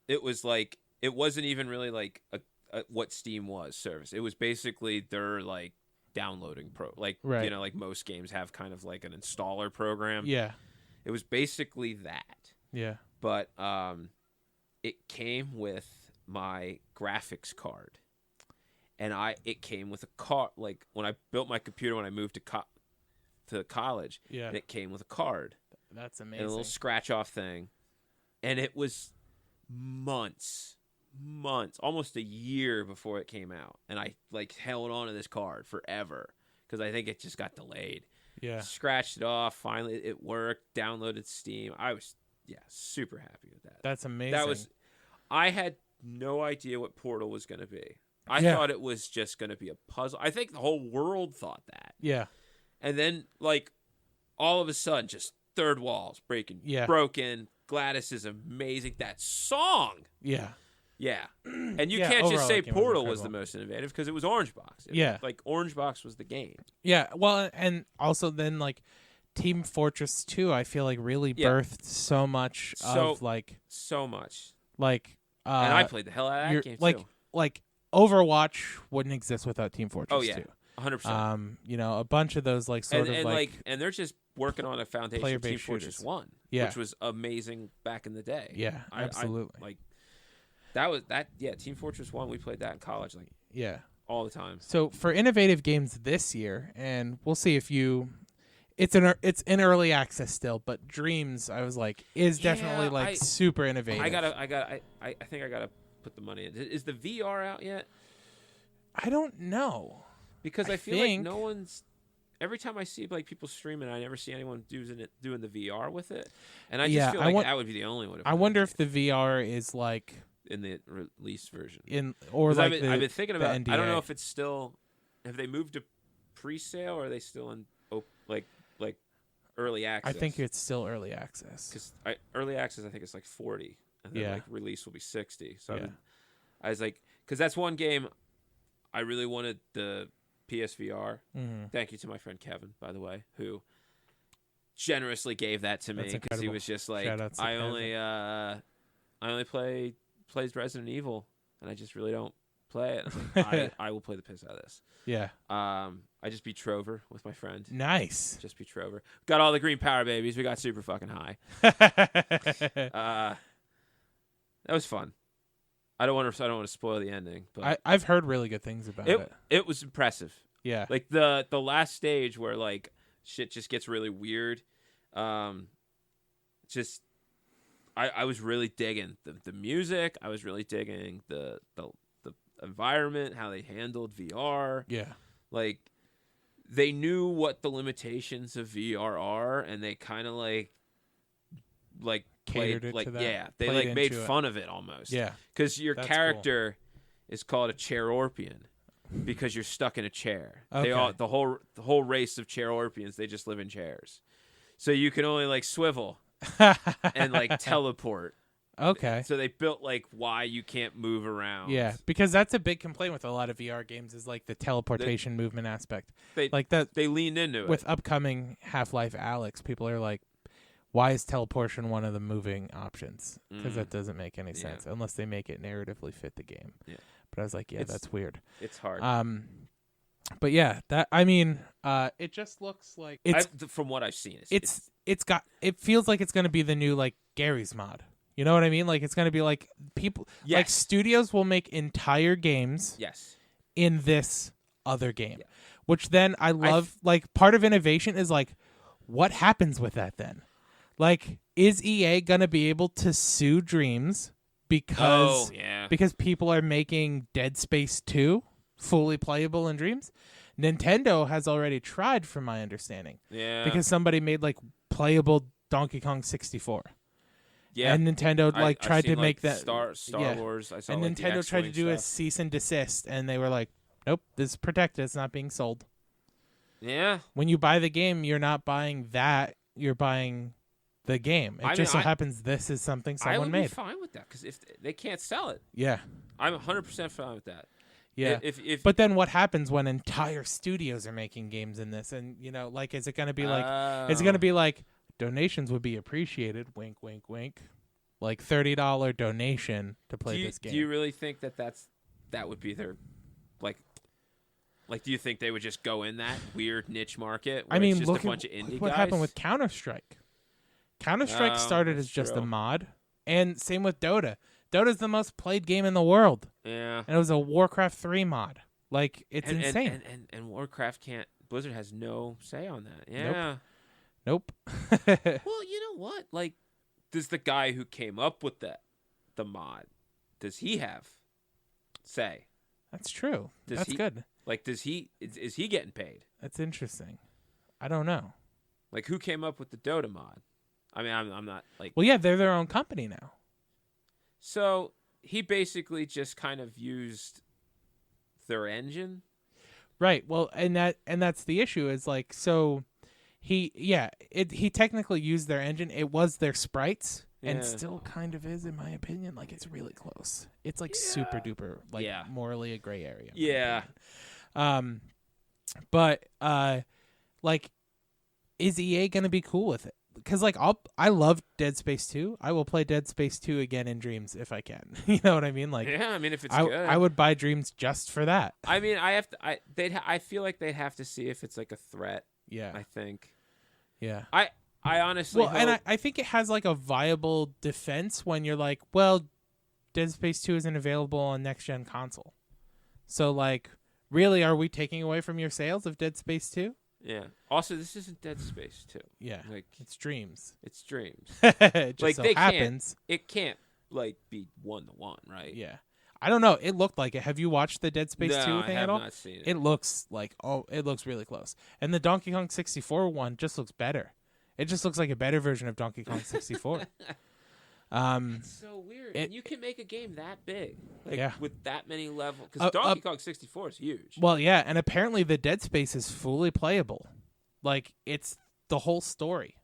It was like it wasn't even really like a what Steam was service. It was basically their like downloading like you know, like most games have kind of like an installer program. Yeah. It was basically that. Yeah. But it came with my graphics card. And it came with a card. Like when I built my computer when I moved to college, and it came with a card. That's amazing. And a little scratch off thing. And it was months, almost a year before it came out, and I like held on to this card forever because I think it just got delayed. Yeah. Scratched it off. Finally, it worked. Downloaded Steam. I was super happy with that. That's amazing. I had no idea what Portal was going to be. I thought it was just going to be a puzzle. I think the whole world thought that. Yeah. And then, like, all of a sudden, just third walls breaking. Yeah. Broken. Gladys is amazing. That song. Yeah. Yeah. And you can't just say Portal was the most innovative because it was Orange Box. Like, Orange Box was the game. Yeah. Well, and also then, like, Team Fortress 2, I feel like really birthed so much of, like... So much. Like... and I played the hell out of that game, too. Like, Overwatch wouldn't exist without Team Fortress 2. 100%. You know, a bunch of those, like, sort of, and they're just working on a foundation of Team Fortress 1, which was amazing back in the day. Yeah, absolutely. Team Fortress 1, we played that in college, like, all the time. So, for innovative games this year, and we'll see if you... It's in early access still, but Dreams, I was like, is definitely super innovative. I think I gotta put the money in. Is the VR out yet? I don't know, because I feel like no one's. Every time I see like people streaming, I never see anyone doing the VR with it, and I just feel like that would be the only one. I wonder if the VR is like in the release version, I've been thinking about. I don't know if it's still. Have they moved to pre-sale, or are they still in like early access? I think it's still early access. Because early access, I think it's like 40, and then like release will be 60. So I was like, because that's one game I really wanted the PSVR. Mm-hmm. Thank you to my friend Kevin, by the way, who generously gave that to me because he was just like, I only plays Resident Evil, and I just really don't play it. I was like, I will play the piss out of this. Yeah. I just beat Trover with my friend. Nice. Just beat Trover. Got all the green power babies. We got super fucking high. That was fun. I don't want to spoil the ending, but I've heard really good things about it. It was impressive. Yeah. Like the last stage where like shit just gets really weird. Just I was really digging the music. I was really digging the environment, how they handled VR. Yeah. Like they knew what the limitations of VR are, and they kind of like catered played, it to that. Yeah, they like made fun of it almost. Yeah, because your character is called a Chairorpian because you're stuck in a chair. Okay. The whole race of Chairorpians, they just live in chairs, so you can only like swivel and like teleport. Okay. So they built like why you can't move around. Yeah, because that's a big complaint with a lot of VR games is like the teleportation movement aspect. They leaned into it. With upcoming Half-Life Alyx, people are like, why is teleportation one of the moving options? Because that doesn't make any sense unless they make it narratively fit the game. Yeah. But I was like, that's weird. It's hard. But yeah, it just looks like from what I've seen, it feels like it's going to be the new like Gary's mod. You know what I mean? Like it's going to be like people like studios will make entire games in this other game. Which then I love like part of innovation is like what happens with that then? Like is EA going to be able to sue Dreams because people are making Dead Space 2 fully playable in Dreams? Nintendo has already tried from my understanding. Yeah. Because somebody made like playable Donkey Kong 64. Yeah, and Nintendo tried to make that Star Wars. I saw, and Nintendo tried to do a cease and desist, and they were like, "Nope, this is protected. It's not being sold." Yeah. When you buy the game, you're not buying that. You're buying the game. It just so happens this is something someone made. I would be fine with that because if they can't sell it, I'm 100% fine with that. Yeah. But then what happens when entire studios are making games in this? And you know, like, is it going to be like? Is it going to be like? Donations would be appreciated. Wink, wink, wink. Like $30 donation to play this game. Do you really think that would be their like? Do you think they would just go in that weird niche market? Where it's just a bunch of indie guys? What happened with Counter-Strike? Counter-Strike started as just a mod, and same with Dota. Dota's the most played game in the world. Yeah, and it was a Warcraft 3 mod. Like it's insane. And Warcraft can't. Blizzard has no say on that. Yeah. Nope. Well, you know what? Like, does the guy who came up with that the mod, does he have say? That's true. That's good. Like, is he getting paid? That's interesting. I don't know. Like, who came up with the Dota mod? I mean, I'm not like. Well, yeah, they're their own company now. So he basically just kind of used their engine, right? Well, and that's the issue is like so. He technically used their engine. It was their sprites, and still kind of is, in my opinion. Like it's really close. It's like super duper, like morally a gray area. Yeah. But like, is EA gonna be cool with it? Because like I love Dead Space 2. I will play Dead Space 2 again in Dreams if I can. You know what I mean? Like I mean if it's good, I would buy Dreams just for that. I mean I feel like they'd have to see if it's like a threat. Yeah, I think. Yeah. I honestly hope... and I think it has like a viable defense when you're like, well, Dead Space 2 isn't available on next gen console. So like, really, are we taking away from your sales of Dead Space 2? Yeah. Also, this isn't Dead Space 2. Yeah. Like it's Dreams. It's Dreams. It just like so they happens. It can't like be 1-to-1, right? Yeah. I don't know. It looked like it. Have you watched the Dead Space 2 thing at all? I have not seen it. It looks like it looks really close. And the Donkey Kong 64 one just looks better. It just looks like a better version of Donkey Kong 64. It's so weird. And you can make a game that big, with that many levels. Because Donkey Kong 64 is huge. Well, yeah, and apparently the Dead Space is fully playable. Like it's the whole story.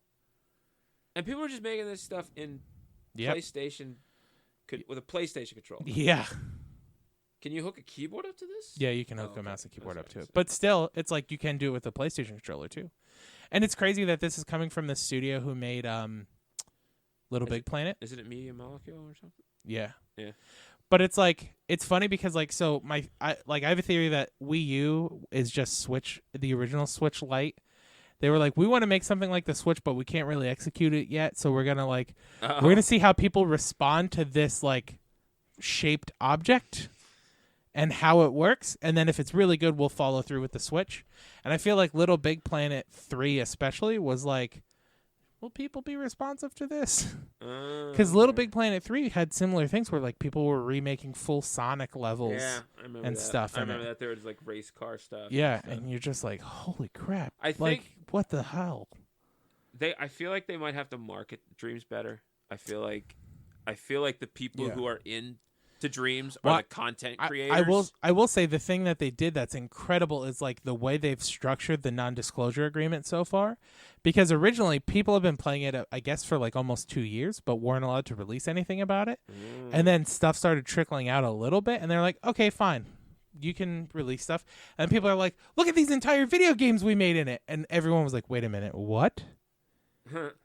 And people are just making this stuff in PlayStation with a PlayStation controller. Yeah. Can you hook a keyboard up to this? Yeah, you can hook a mouse and keyboard up to it. But still, it's like you can do it with a PlayStation controller too. And it's crazy that this is coming from the studio who made Little Big Planet. Isn't it Media Molecule or something? Yeah. Yeah. But it's like it's funny because like so I have a theory that Wii U is just the original Switch Lite. They were like, we want to make something like the Switch, but we can't really execute it yet. So we're gonna see how people respond to this like shaped object and how it works, and then if it's really good, we'll follow through with the Switch. And I feel like Little Big Planet 3 especially was like, will people be responsive to this? Because Little Big Planet 3 had similar things where like people were remaking full Sonic levels and stuff. I remember that there was like race car stuff. Yeah, and you're just like, holy crap. I think like, what the hell? I feel like they might have to market Dreams better. I feel like the people who are in to Dreams are the content creators. I will say the thing that they did that's incredible is like the way they've structured the non-disclosure agreement so far, because originally people have been playing it I guess for like almost 2 years but weren't allowed to release anything about it. And then stuff started trickling out a little bit and they're like, okay, fine, you can release stuff. And people are like, look at these entire video games we made in it. And everyone was like, wait a minute, what?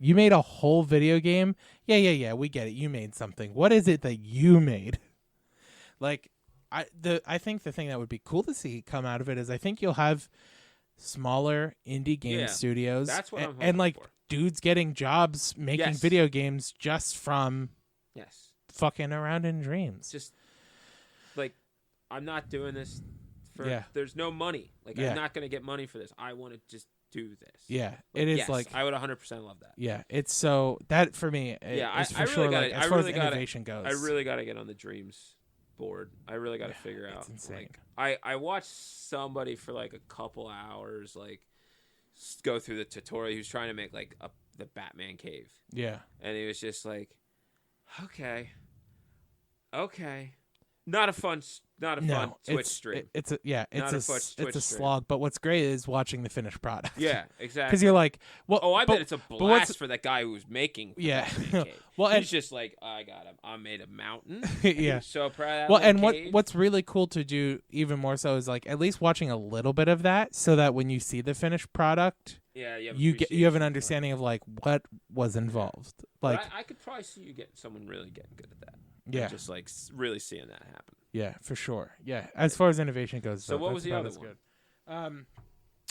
You made a whole video game? Yeah, we get it, you made something. What is it that you made? Like, I think the thing that would be cool to see come out of it is I think you'll have smaller indie game studios. That's what I'm hoping and like for. Dudes getting jobs making video games just from fucking around in Dreams. Just like, I'm not doing this for. There's no money. Like I'm not gonna get money for this. I want to just do this. Yeah, it is like I would 100% love that. Yeah, it's so that for me. Is for sure. Like, as far as innovation goes, I really got to get on the Dreams board. I really got to figure out. It's insane. Like, I watched somebody for like a couple hours like go through the tutorial. He was trying to make like the Batman cave. Yeah, and he was just like, okay, not a fun Twitch stream. It's a slog. But what's great is watching the finished product. Yeah, exactly. Because you're like, well, I bet it's a blast for that guy who's making. Yeah. Well, he's just like, I got him. I made a mountain. Yeah. He's so proud of that. Well, and cave. what's really cool to do even more so is like at least watching a little bit of that, so that when you see the finished product, you have an understanding of like what was involved. Like I could probably see you someone really getting good at that. Yeah. Just like really seeing that happen. Yeah, for sure. Yeah, as far as innovation goes. So what was the other one? Good.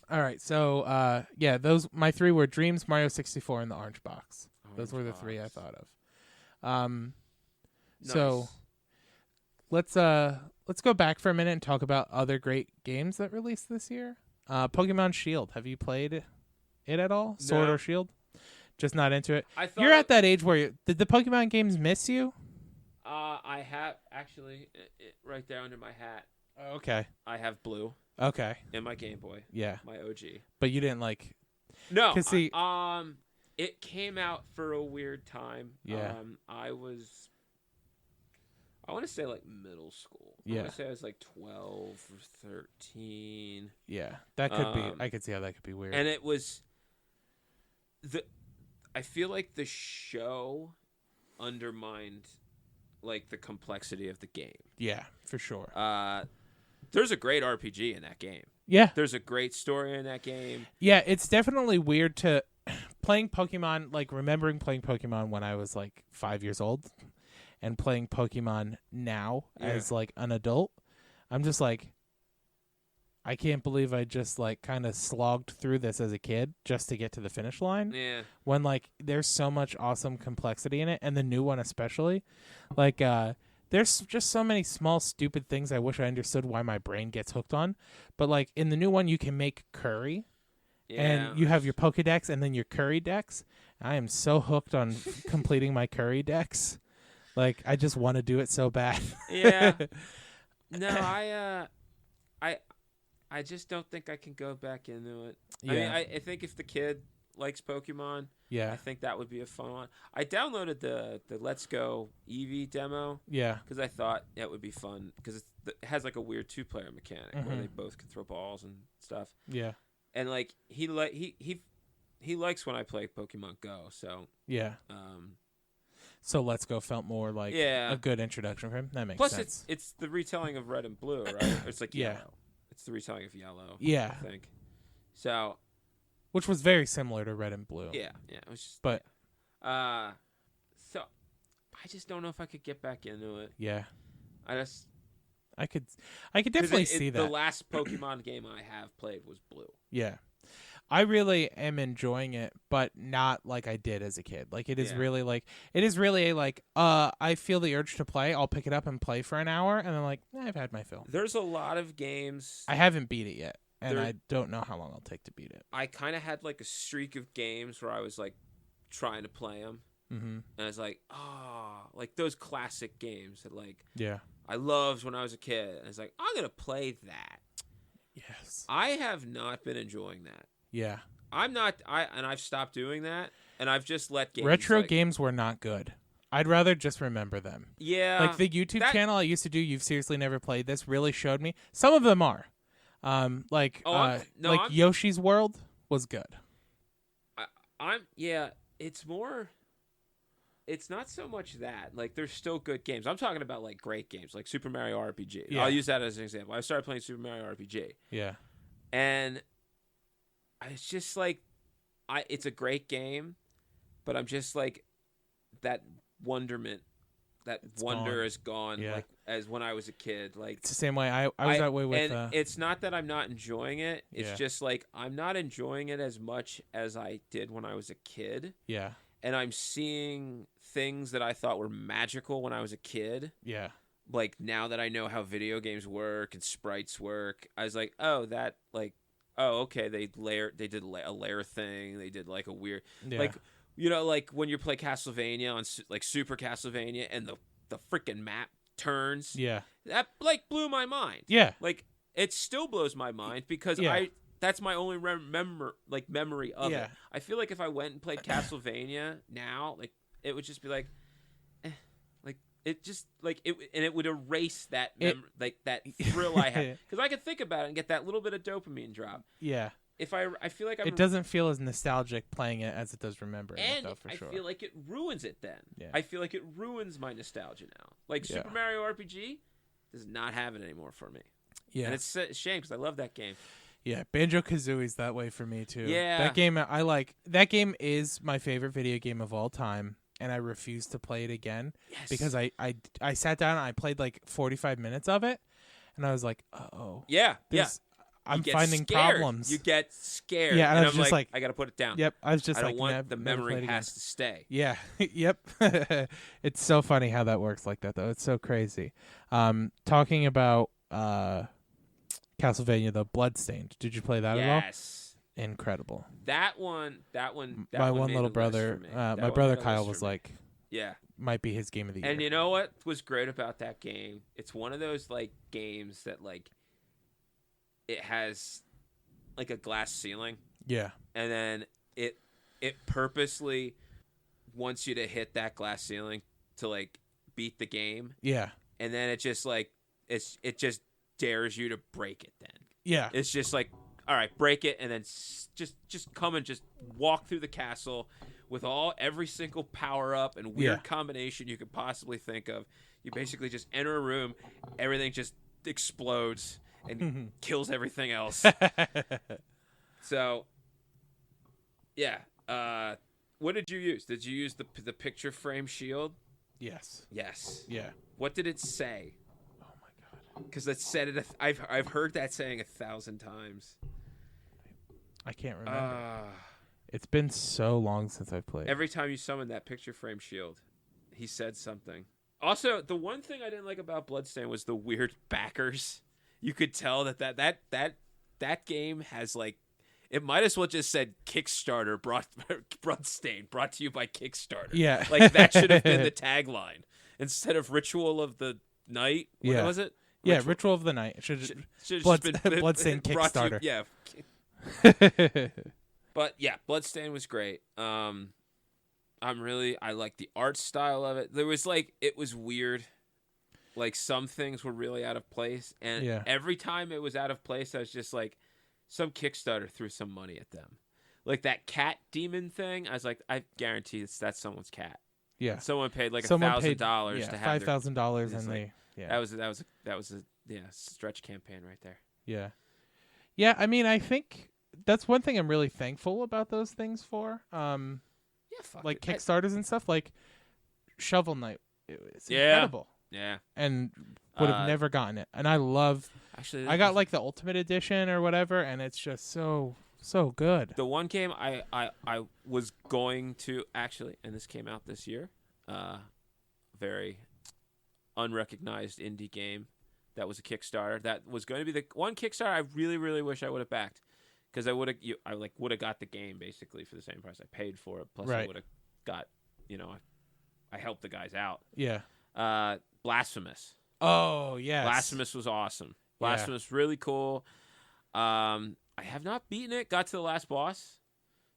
All right, so those my three were Dreams, Mario 64, and the Orange Box. Those were the three I thought of. Nice. So let's go back for a minute and talk about other great games that released this year. Pokemon Shield. Have you played it at all? Sword or Shield? Just not into it. You're at that age where did the Pokemon games miss you? I have actually right there under my hat. Oh, okay. I have blue. Okay. In my Game Boy. Yeah. My OG. But you didn't like. No. 'Cause see, it came out for a weird time. Yeah. I want to say like middle school. Yeah. I want to say I was like 12 or 13. Yeah. That could be. I could see how that could be weird. And it was I feel like the show undermined like the complexity of the game. Yeah, for sure. There's a great RPG in that game. Yeah. There's a great story in that game. Yeah, it's definitely weird to playing Pokemon, like remembering playing Pokemon when I was like 5 years old and playing Pokemon now as like an adult. I'm just like, I can't believe I just like kind of slogged through this as a kid just to get to the finish line. Yeah. When like there's so much awesome complexity in it, and the new one especially. Like there's just so many small stupid things I wish I understood why my brain gets hooked on. But like in the new one you can make curry. Yeah. And you have your Pokedex and then your curry dex. I am so hooked on completing my curry dex. Like I just want to do it so bad. Yeah. No, I just don't think I can go back into it. Yeah. I mean, I think if the kid likes Pokemon, Yeah. I think that would be a fun one. I downloaded the Let's Go Eevee demo Yeah. because I thought that would be fun because it has like a weird 2-player mechanic where they both can throw balls and stuff. Yeah. And like he likes when I play Pokemon Go, so Yeah. So Let's Go felt more like Yeah. a good introduction for him. That makes plus sense. it's the retelling of Red and Blue, right? Or it's like Yeah. Yellow. It's the retelling of Yellow. Yeah. I think. So Which was very similar to Red and Blue. yeah, it was just But so I just don't know if I could get back into it. yeah. I could definitely see that. The last Pokemon game I have played was Blue. Yeah. I really am enjoying it, but not like I did as a kid. Like it is really like I feel the urge to play. I'll pick it up and play for an hour, and then like I've had my fill. There's a lot of games. I haven't beat it yet, and I don't know how long I'll take to beat it. I kind of had like a streak of games where I was like trying to play them, and I was like, like those classic games that like I loved when I was a kid. And I was like, I'm gonna play that. Yes. I have not been enjoying that. Yeah. I've stopped doing that, and I've just let games. Retro games were not good. I'd rather just remember them. Yeah. Like the YouTube channel I used to do, You've Seriously Never Played This, really showed me. Some of them are. Yoshi's World was good. It's more. It's not so much that. Like, there's still good games. I'm talking about, like, great games, like Super Mario RPG. Yeah. I'll use that as an example. I started playing Super Mario RPG. Yeah. And it's just, like, it's a great game, but I'm just, like, that wonderment, wonder is gone, like, as when I was a kid. Like, it's the same way. I was that way with... And it's not that I'm not enjoying it. It's just, like, I'm not enjoying it as much as I did when I was a kid. Yeah. And I'm seeing things that I thought were magical when I was a kid. Yeah. Like, now that I know how video games work and sprites work, I was like, okay, they did a layer thing. They did, like, a weird... Yeah. Like, you know, like, when you play Castlevania on, like, Super Castlevania and the freaking map turns. Yeah. That, like, blew my mind. Yeah. Like, it still blows my mind because that's my only memory of it. I feel like if I went and played Castlevania now, like it would just be like, like it just like it, and it would erase that that thrill I had because I could think about it and get that little bit of dopamine drop. Yeah. If I feel like it doesn't feel as nostalgic playing it as it does remembering and it, though, for sure. I feel like it ruins it then. Yeah. I feel like it ruins my nostalgia now. Like Super Mario RPG does not have it anymore for me. Yeah. And it's a shame because I love that game. Yeah, Banjo-Kazooie's that way for me too. Yeah. That game I like. That game is my favorite video game of all time, and I refuse to play it again because I sat down and I played like 45 minutes of it, and I was like, "Uh-oh." Yeah. I'm finding problems. You get scared. Yeah, and I was I'm just like, I got to put it down. Yep, I was just I like, don't want the memory has to stay. Yeah, yep. It's so funny how that works like that, though. It's so crazy. Talking about Castlevania, the Bloodstained. Did you play that at all? Yes. Incredible. That one. My one made little the list brother, for me. my That brother one made the Kyle list was for me. like, Yeah. might be his game of the year. And you know what was great about that game? It's one of those like games that like it has like a glass ceiling. Yeah. And then it purposely wants you to hit that glass ceiling to like beat the game. Yeah. And then it just like it just dares you to break it then. Yeah. It's just like, all right, break it, and then just come and just walk through the castle with every single power up and weird combination you could possibly think of. You basically just enter a room, everything just explodes and kills everything else. So, yeah. What did you use? Did you use the picture frame shield? Yes. Yes. Yeah. What did it say? Oh my god. Because it said it. I've heard that saying 1,000 times. I can't remember. It's been so long since I've played. Every time you summon that picture frame shield, he said something. Also, the one thing I didn't like about Bloodstained was the weird backers. You could tell that game has like, it might as well just said Kickstarter Bloodstained brought to you by Kickstarter. Yeah. Like that should have been the tagline instead of Ritual of the Night. What was it? Yeah, Ritual of the Night. It should have been Bloodstained Kickstarter. Yeah. But yeah, Bloodstained was great. I like the art style of it. There was like, it was weird. Like some things were really out of place, and every time it was out of place, I was just like, some Kickstarter threw some money at them. Like that cat demon thing, I was like, I guarantee that's someone's cat. Yeah, and someone paid like $1,000 to have $5,000, and like, that was a stretch campaign right there. Yeah, yeah. I mean, I think that's one thing I'm really thankful about those things for. Like Kickstarters and stuff, like Shovel Knight. It's incredible. Yeah, and would have never gotten it. And I got like the Ultimate Edition or whatever, and it's just so good. The one game I was going to actually, and this came out this year, very unrecognized indie game that was a Kickstarter. That was going to be the one Kickstarter I really, really wish I would have backed, because I would have got the game basically for the same price I paid for it. Plus I would have got, I helped the guys out. Yeah. Blasphemous. Oh, yes. Blasphemous was awesome. Blasphemous, really cool. I have not beaten it. Got to the last boss.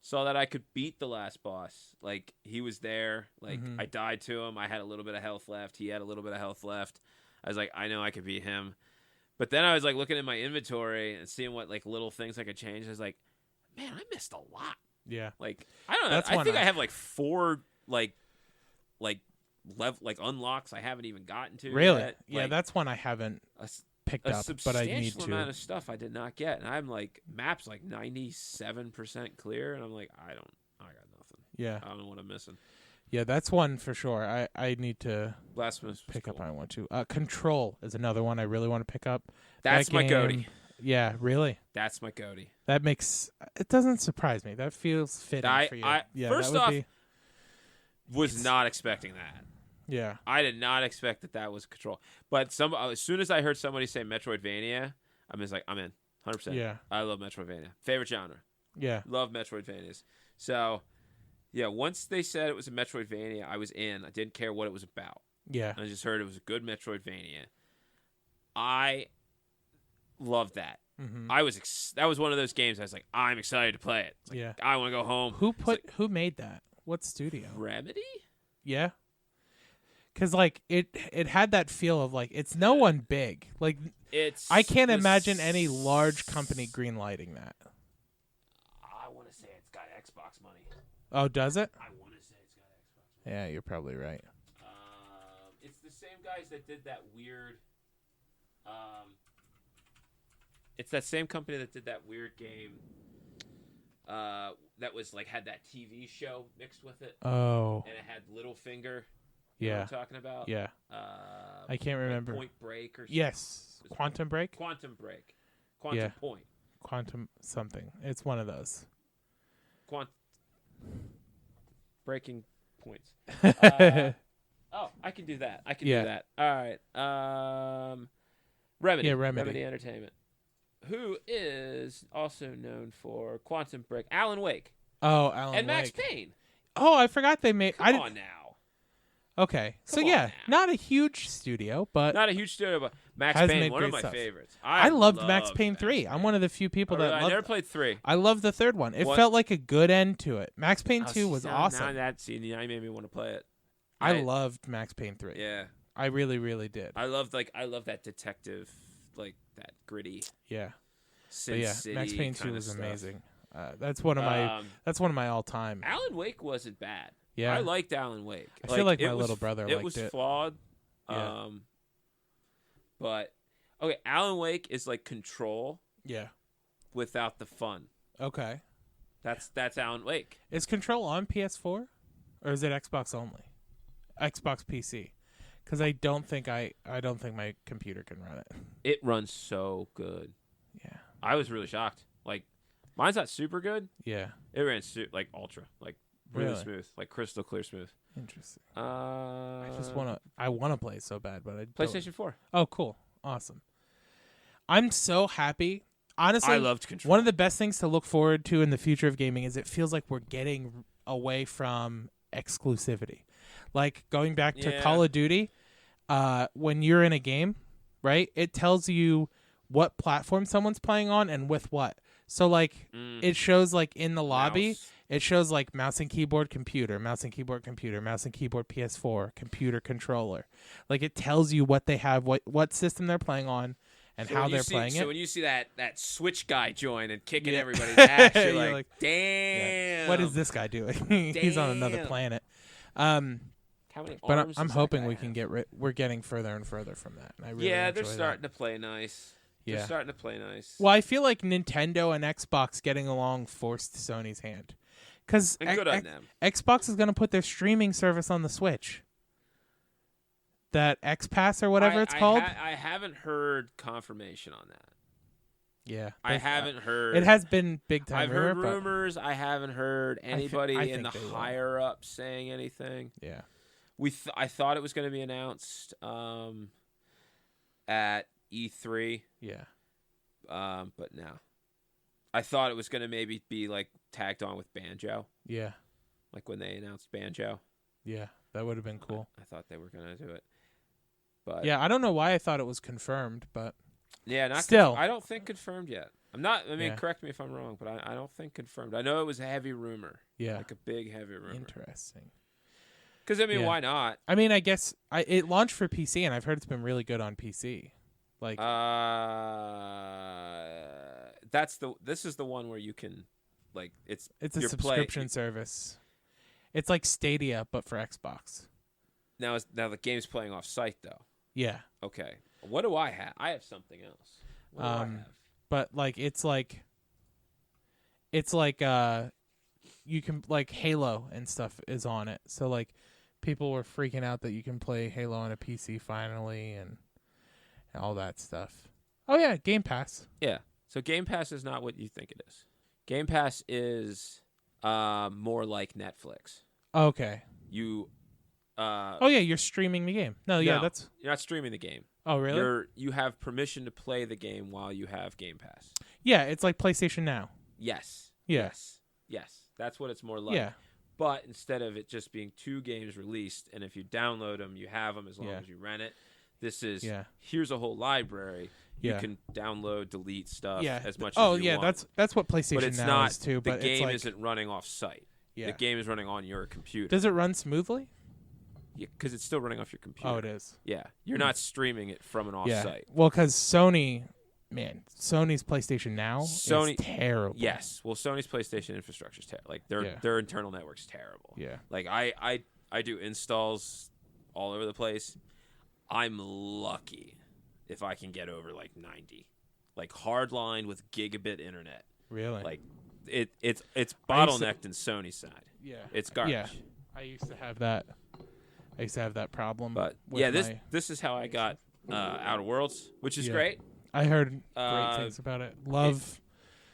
Saw that I could beat the last boss. Like, he was there. Like, I died to him. I had a little bit of health left. He had a little bit of health left. I was like, I know I could beat him. But then I was, like, looking at my inventory and seeing what, like, little things I could change. I was like, man, I missed a lot. Yeah. Like, I don't know. I think I have, like, 4, like unlocks I haven't even gotten to. Really? Yet. Yeah, like, that's one I haven't picked up, but I need to. A substantial amount of stuff I did not get, and I'm like, maps like 97% clear, and I'm like, I got nothing. Yeah, I don't know what I'm missing. Yeah, that's one for sure. I need to Blasphemous pick cool. up. I want to. Control is another one I really want to pick up. That's my GOTY. Yeah, really. That's my GOTY. That makes it doesn't surprise me. That feels fitting for you. First off, was not expecting that. Yeah, I did not expect that was Control. But as soon as I heard somebody say Metroidvania, I'm just like, I'm in, 100%. Yeah, I love Metroidvania. Favorite genre. Yeah, love Metroidvanias. So, yeah, once they said it was a Metroidvania, I was in. I didn't care what it was about. Yeah, I just heard it was a good Metroidvania. I loved that. Mm-hmm. That was one of those games I was like, I'm excited to play it. Like, yeah, I want to go home. Who made that? What studio? Remedy? Yeah. Because, like, it had that feel of, like, it's no one big. Like, I can't imagine any large company greenlighting that. I want to say it's got Xbox money. Oh, does it? I want to say it's got Xbox money. Yeah, you're probably right. It's the same guys that did that weird... it's that same company that did that weird game that was, like, had that TV show mixed with it. Oh. And it had Littlefinger. Yeah. You know what I'm talking about? Yeah. I can't remember. Point Break or something. Yes. Quantum Break? Quantum Break. Quantum Point. Quantum something. It's one of those. Breaking points. I can do that. I can do that. All right. Remedy. Yeah, Remedy. Remedy Entertainment. Who is also known for Quantum Break. Alan Wake. Oh, Alan Wake. And Max Payne. Oh, I forgot they made... Come on now. Okay. So Come on yeah, now. not a huge studio, but Not a huge studio, but Max has Payne, made one of great my stuff. favorites. I loved Max Payne 3. I'm one of the few people that I loved never played 3. I love the third one. It felt like a good end to it. Max Payne 2 was awesome. Now you made me want to play it. I loved Max Payne 3. Yeah. I really, really did. I love that detective, like that gritty. Yeah. Sin City Max Payne 2 was stuff. amazing. That's one of my all time. Alan Wake wasn't bad. Yeah. I liked Alan Wake. I feel like my little brother liked it. It was flawed. Yeah. But okay, Alan Wake is like Control. Yeah. Without the fun. Okay. That's Alan Wake. Is Control on PS4 or is it Xbox only? Xbox PC. Cuz I don't think my computer can run it. It runs so good. Yeah. I was really shocked. Like mine's not super good. Yeah. It ran like ultra, like really smooth, like crystal clear smooth. Interesting. I want to play so bad, but I don't. PlayStation 4. Oh, cool. Awesome. I'm so happy. Honestly, I loved Control. One of the best things to look forward to in the future of gaming is it feels like we're getting away from exclusivity. Like going back to Call of Duty, when you're in a game, right? It tells you what platform someone's playing on and with what. So like it shows like in the lobby, Mouse. it shows like mouse and keyboard computer, mouse and keyboard computer, mouse and keyboard PS4, computer controller. Like it tells you what they have, what system they're playing on, and how they're playing it. So when you see that Switch guy join and kicking everybody's ass, you're like, damn. Yeah. What is this guy doing? He's on another planet. How many arms I'm hoping we can we're getting further and further from that. And I really they're starting to play nice. Yeah. They're starting to play nice. Well, I feel like Nintendo and Xbox getting along forced Sony's hand. Because good on them. Xbox is going to put their streaming service on the Switch. That X Pass or whatever it's called. I haven't heard confirmation on that. Yeah. I haven't heard. It has been big time. I've heard rumors. I haven't heard anybody in the higher up saying anything. Yeah. I thought it was going to be announced at E3. Yeah. But no. I thought it was going to maybe be like tagged on with Banjo. Yeah. Like when they announced Banjo. Yeah, that would have been cool. I thought they were going to do it. But yeah, I don't know why I thought it was confirmed, but yeah, still. I don't think confirmed yet. Correct me if I'm wrong, but I don't think confirmed. I know it was a heavy rumor. Yeah. Like a big heavy rumor. Interesting. Because why not? I mean, I guess it launched for PC, and I've heard it's been really good on PC. Like, this is the one where you can, like, it's a subscription service. It's like Stadia, but for Xbox. Now the game's playing off site though. Yeah. Okay. What do I have? I have something else. What do I have? But like it's like you can like Halo and stuff is on it. So like people were freaking out that you can play Halo on a PC finally and all that stuff. Oh yeah, Game Pass. Yeah. So Game Pass is not what you think it is. Game Pass is more like Netflix. Okay. You you're streaming the game. No, you're not streaming the game. Oh, really? You have permission to play the game while you have Game Pass. Yeah, it's like PlayStation Now. Yes. Yeah. Yes. That's what it's more like. Yeah. But instead of it just being 2 games released, and if you download them, you have them as long as you rent it. This is here's a whole library. You can download, delete stuff as much as you want. That's what PlayStation Now is too. But the game it's isn't running off site. Yeah. The game is running on your computer. Does it run smoothly? Yeah, because it's still running off your computer. Oh, it is. Yeah, you're not streaming it from an off-site. Well, because Sony's PlayStation Now is terrible. Yes, well, Sony's PlayStation infrastructure is terrible. Like their internal network's terrible. Yeah. Like I do installs all over the place. I'm lucky if I can get over like 90, like hardline with gigabit internet. Really? Like it's bottlenecked in Sony's side. Yeah. It's garbage. Yeah. I used to have that problem. But this is how I got Outer Worlds, which is great. I heard great things about it.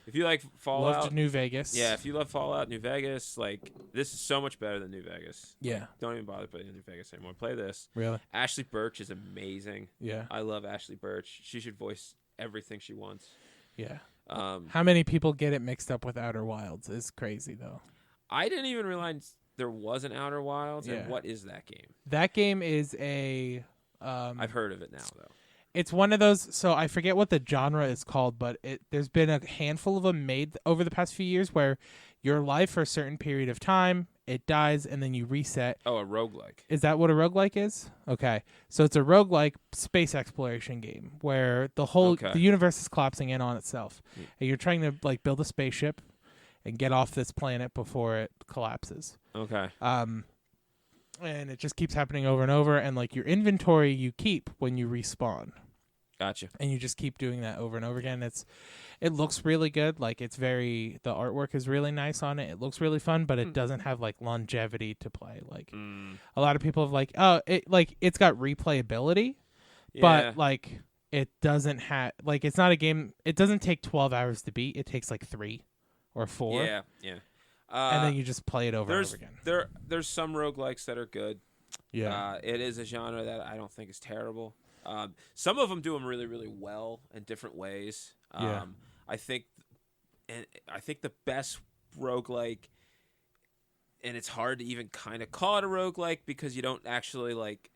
If you like Fallout, loved New Vegas. Yeah, if you love Fallout, New Vegas, like this is so much better than New Vegas. Yeah. Like, don't even bother playing New Vegas anymore. Play this. Really? Ashley Birch is amazing. Yeah. I love Ashley Birch. She should voice everything she wants. Yeah. How many people get it mixed up with Outer Wilds is crazy though. I didn't even realize there was an Outer Wilds, Yeah. and what is that game? That game is a. I've heard of it now, though. It's one of those. So I forget what the genre is called, but there's been a handful of them made over the past few years where you're alive for a certain period of time, it dies, and then you reset. Oh, a roguelike. Is that what a roguelike is? Okay. So it's a roguelike space exploration game where the universe is collapsing in on itself. Yeah. And you're trying to like build a spaceship and get off this planet before it collapses. Okay. And it just keeps happening over and over, and like your inventory you keep when you respawn. Gotcha. And you just keep doing that over and over again. It looks really good. Like the artwork is really nice on it. It looks really fun, but it doesn't have like longevity to play. Like a lot of people have like, it's got replayability, but like it doesn't have like it's not a game. It doesn't take 12 hours to beat. It takes like 3 or 4. Yeah. And then you just play it over and over again. There's some roguelikes that are good. Yeah. It is a genre that I don't think is terrible. Some of them do them really, really well in different ways. I think the best roguelike, and it's hard to even kind of call it a roguelike because you don't actually like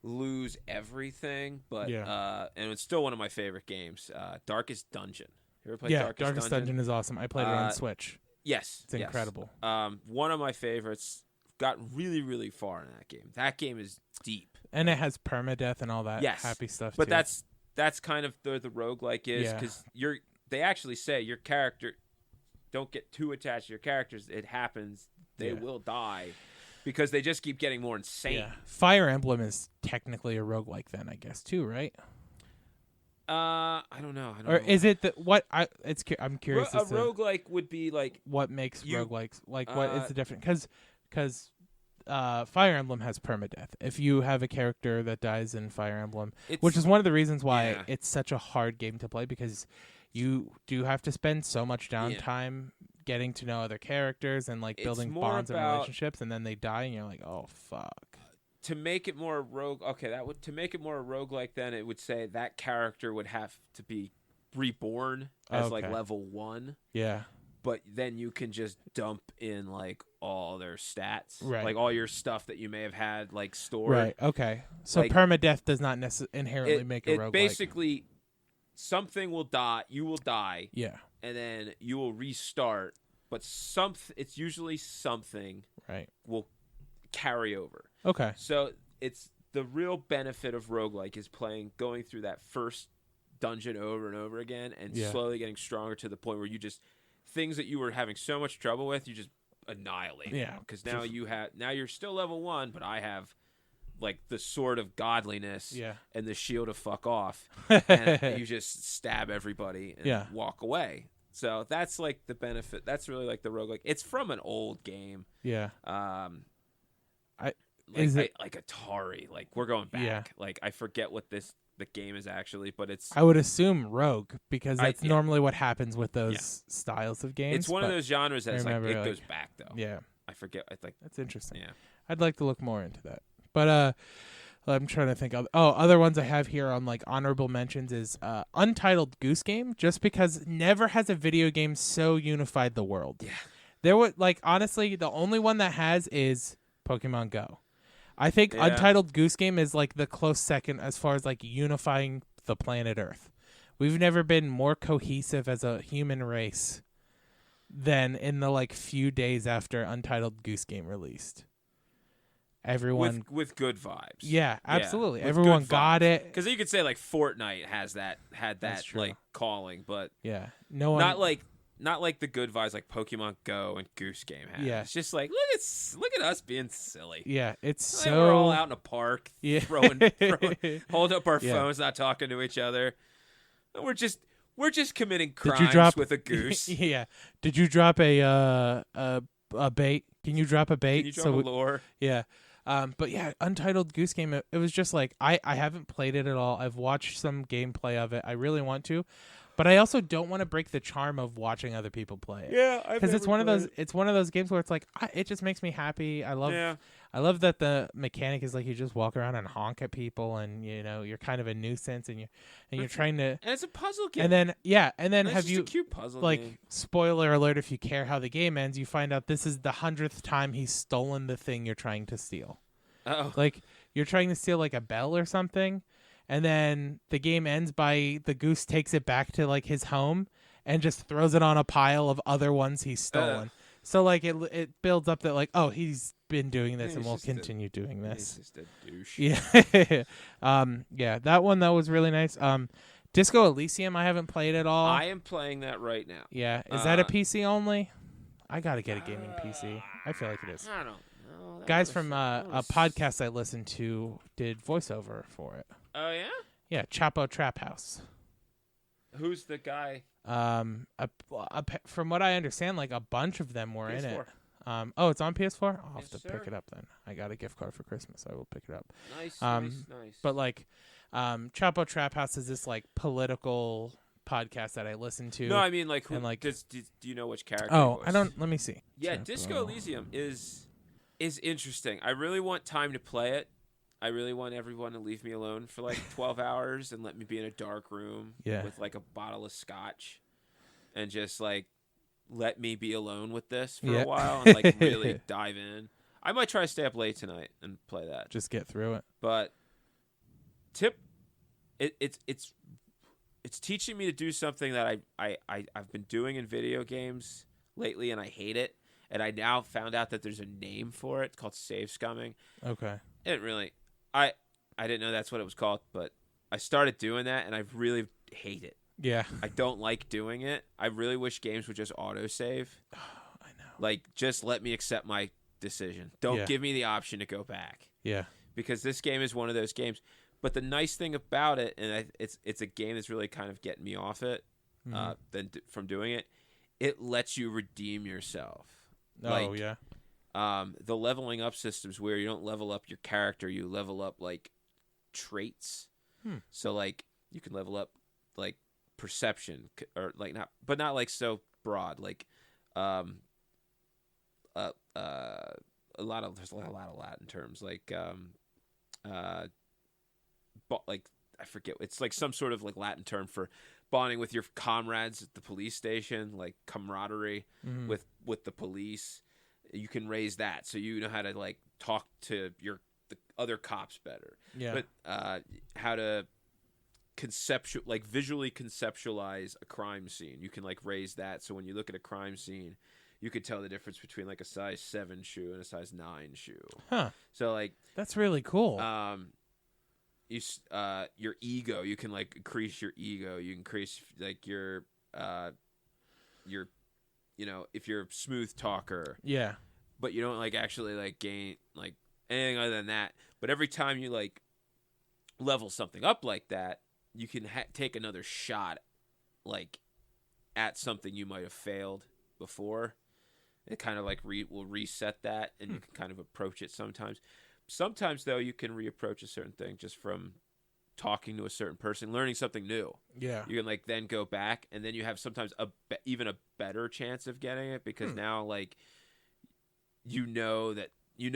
lose everything, but and it's still one of my favorite games, Darkest Dungeon. You ever played Darkest Dungeon is awesome. I played it on Switch. Yes. It's incredible. One of my favorites. Got really, really far in that game. That game is deep. And it has permadeath and all that happy stuff, but too. that's kind of the roguelike is, because they actually say your character, don't get too attached to your characters. It happens. They will die because they just keep getting more insane. Yeah. Fire Emblem is technically a roguelike then, I guess, too, right? I don't know. Is it I'm curious. A roguelike would be like what makes roguelikes like what is the difference? Because Fire Emblem has permadeath. If you have a character that dies in Fire Emblem, which is one of the reasons why it's such a hard game to play, because you do have to spend so much downtime getting to know other characters and like building bonds and relationships, and then they die and you're like, oh fuck. To make it more to make it more roguelike, then it would say that character would have to be reborn as like level 1. Yeah. But then you can just dump in like all their stats, right? Like all your stuff that you may have had like stored. Right. Okay. So like, permadeath does not inherently make a roguelike. Basically, something will die. You will die. Yeah. And then you will restart. But it's usually something. Right. Will carry over. Okay. So it's the real benefit of roguelike is going through that first dungeon over and over again, and slowly getting stronger to the point where you just. Things that you were having so much trouble with, you just annihilate. Yeah, because now you're still level 1, but I have like the sword of godliness and the shield of fuck off, and you just stab everybody and walk away. So that's like the benefit. That's really like the roguelike. It's from an old game. Yeah. Like Atari. Like we're going back. Yeah. Like I forget what the game is actually, but it's. I would assume Rogue, because that's normally what happens with those styles of games. It's one of those genres that's like it goes back though. Yeah, I forget. That's interesting. Yeah, I'd like to look more into that. But I'm trying to think of other ones I have here on like honorable mentions is Untitled Goose Game, just because never has a video game so unified the world. Yeah, there would like honestly the only one that has is Pokemon Go. I think Untitled Goose Game is like the close second as far as like unifying the planet Earth. We've never been more cohesive as a human race than in the like few days after Untitled Goose Game released. Everyone with good vibes. Yeah, absolutely. Everyone got it. Because you could say like Fortnite had that like calling, but no one Not like the good vibes like Pokemon Go and Goose Game had. Yeah. It's just like look at us being silly. Yeah, it's like we're all out in a park throwing hold up our phones, not talking to each other. We're just committing crimes with a goose. Yeah. Did you drop a bait? Can you drop a bait? Can you drop a lure? Yeah. But yeah, Untitled Goose Game, it was just like I haven't played it at all. I've watched some gameplay of it. I really want to. But I also don't want to break the charm of watching other people play it. Yeah, because it's one of those. It's one of those games where it's like it just makes me happy. I love that the mechanic is like you just walk around and honk at people, and you're kind of a nuisance, and you're trying to. And it's a puzzle game. And then it's have just you a cute puzzle game. Spoiler alert? If you care how the game ends, you find out this is the 100th time he's stolen the thing you're trying to steal. Oh, like you're trying to steal like a bell or something. And then the game ends by the goose takes it back to like his home and just throws it on a pile of other ones he's stolen. So like it builds up that like, oh, he's been doing this and will continue doing this. He's just a douche. Yeah. Yeah, that one though was really nice. Disco Elysium I haven't played at all. I am playing that right now. Yeah. Is that a PC only? I gotta get a gaming PC. I feel like it is. I don't know. Guys from a podcast I listened to did voiceover for it. Oh yeah? Yeah, Chapo Trap House. Who's the guy? From what I understand, like a bunch of them were PS4. in it. Oh, it's on PS4. I'll have to sir. pick it up then. I got a gift card for Christmas. I will pick it up. Nice. But like, Chapo Trap House is this like political podcast that I listen to. No, I mean like, do you know which character? Oh, I don't. Let me see. Yeah, Disco Elysium is interesting. I really want time to play it. I really want everyone to leave me alone for like 12 hours and let me be in a dark room with like a bottle of scotch and just like let me be alone with this for a while and like really dive in. I might try to stay up late tonight and play that. Just get through it. But it's teaching me to do something that I've been doing in video games lately and I hate it. And I now found out that there's a name for it. It's called save scumming. Okay. It really, I didn't know that's what it was called, but I started doing that, and I really hate it. Yeah. I don't like doing it. I really wish games would just autosave. Oh, I know. Like, just let me accept my decision. Don't give me the option to go back. Yeah. Because this game is one of those games. But the nice thing about it, and it's a game that's really kind of getting me off it from doing it, it lets you redeem yourself. Oh, yeah. The leveling up systems where you don't level up your character, you level up like traits. So like you can level up like perception or like not like so broad. Like there's a lot of Latin terms like like I forget. It's like some sort of like Latin term for bonding with your comrades at the police station, like camaraderie with the police. You can raise that, so you know how to like talk to the other cops better. Yeah. But how to visually conceptualize a crime scene. You can like raise that, so when you look at a crime scene, you could tell the difference between like a size 7 shoe and a size 9 shoe. Huh. So like that's really cool. Your ego, you can like increase your ego. You can increase like your if you're a smooth talker. Yeah. But you don't like actually like gain like anything other than that. But every time you like level something up like that, you can take another shot like at something you might have failed before. It kind of like will reset that, and you can kind of approach it sometimes. Sometimes, though, you can reapproach a certain thing just from talking to a certain person, learning something new. Yeah. You can, like, then go back, and then you have sometimes even a better chance of getting it because now, like, you know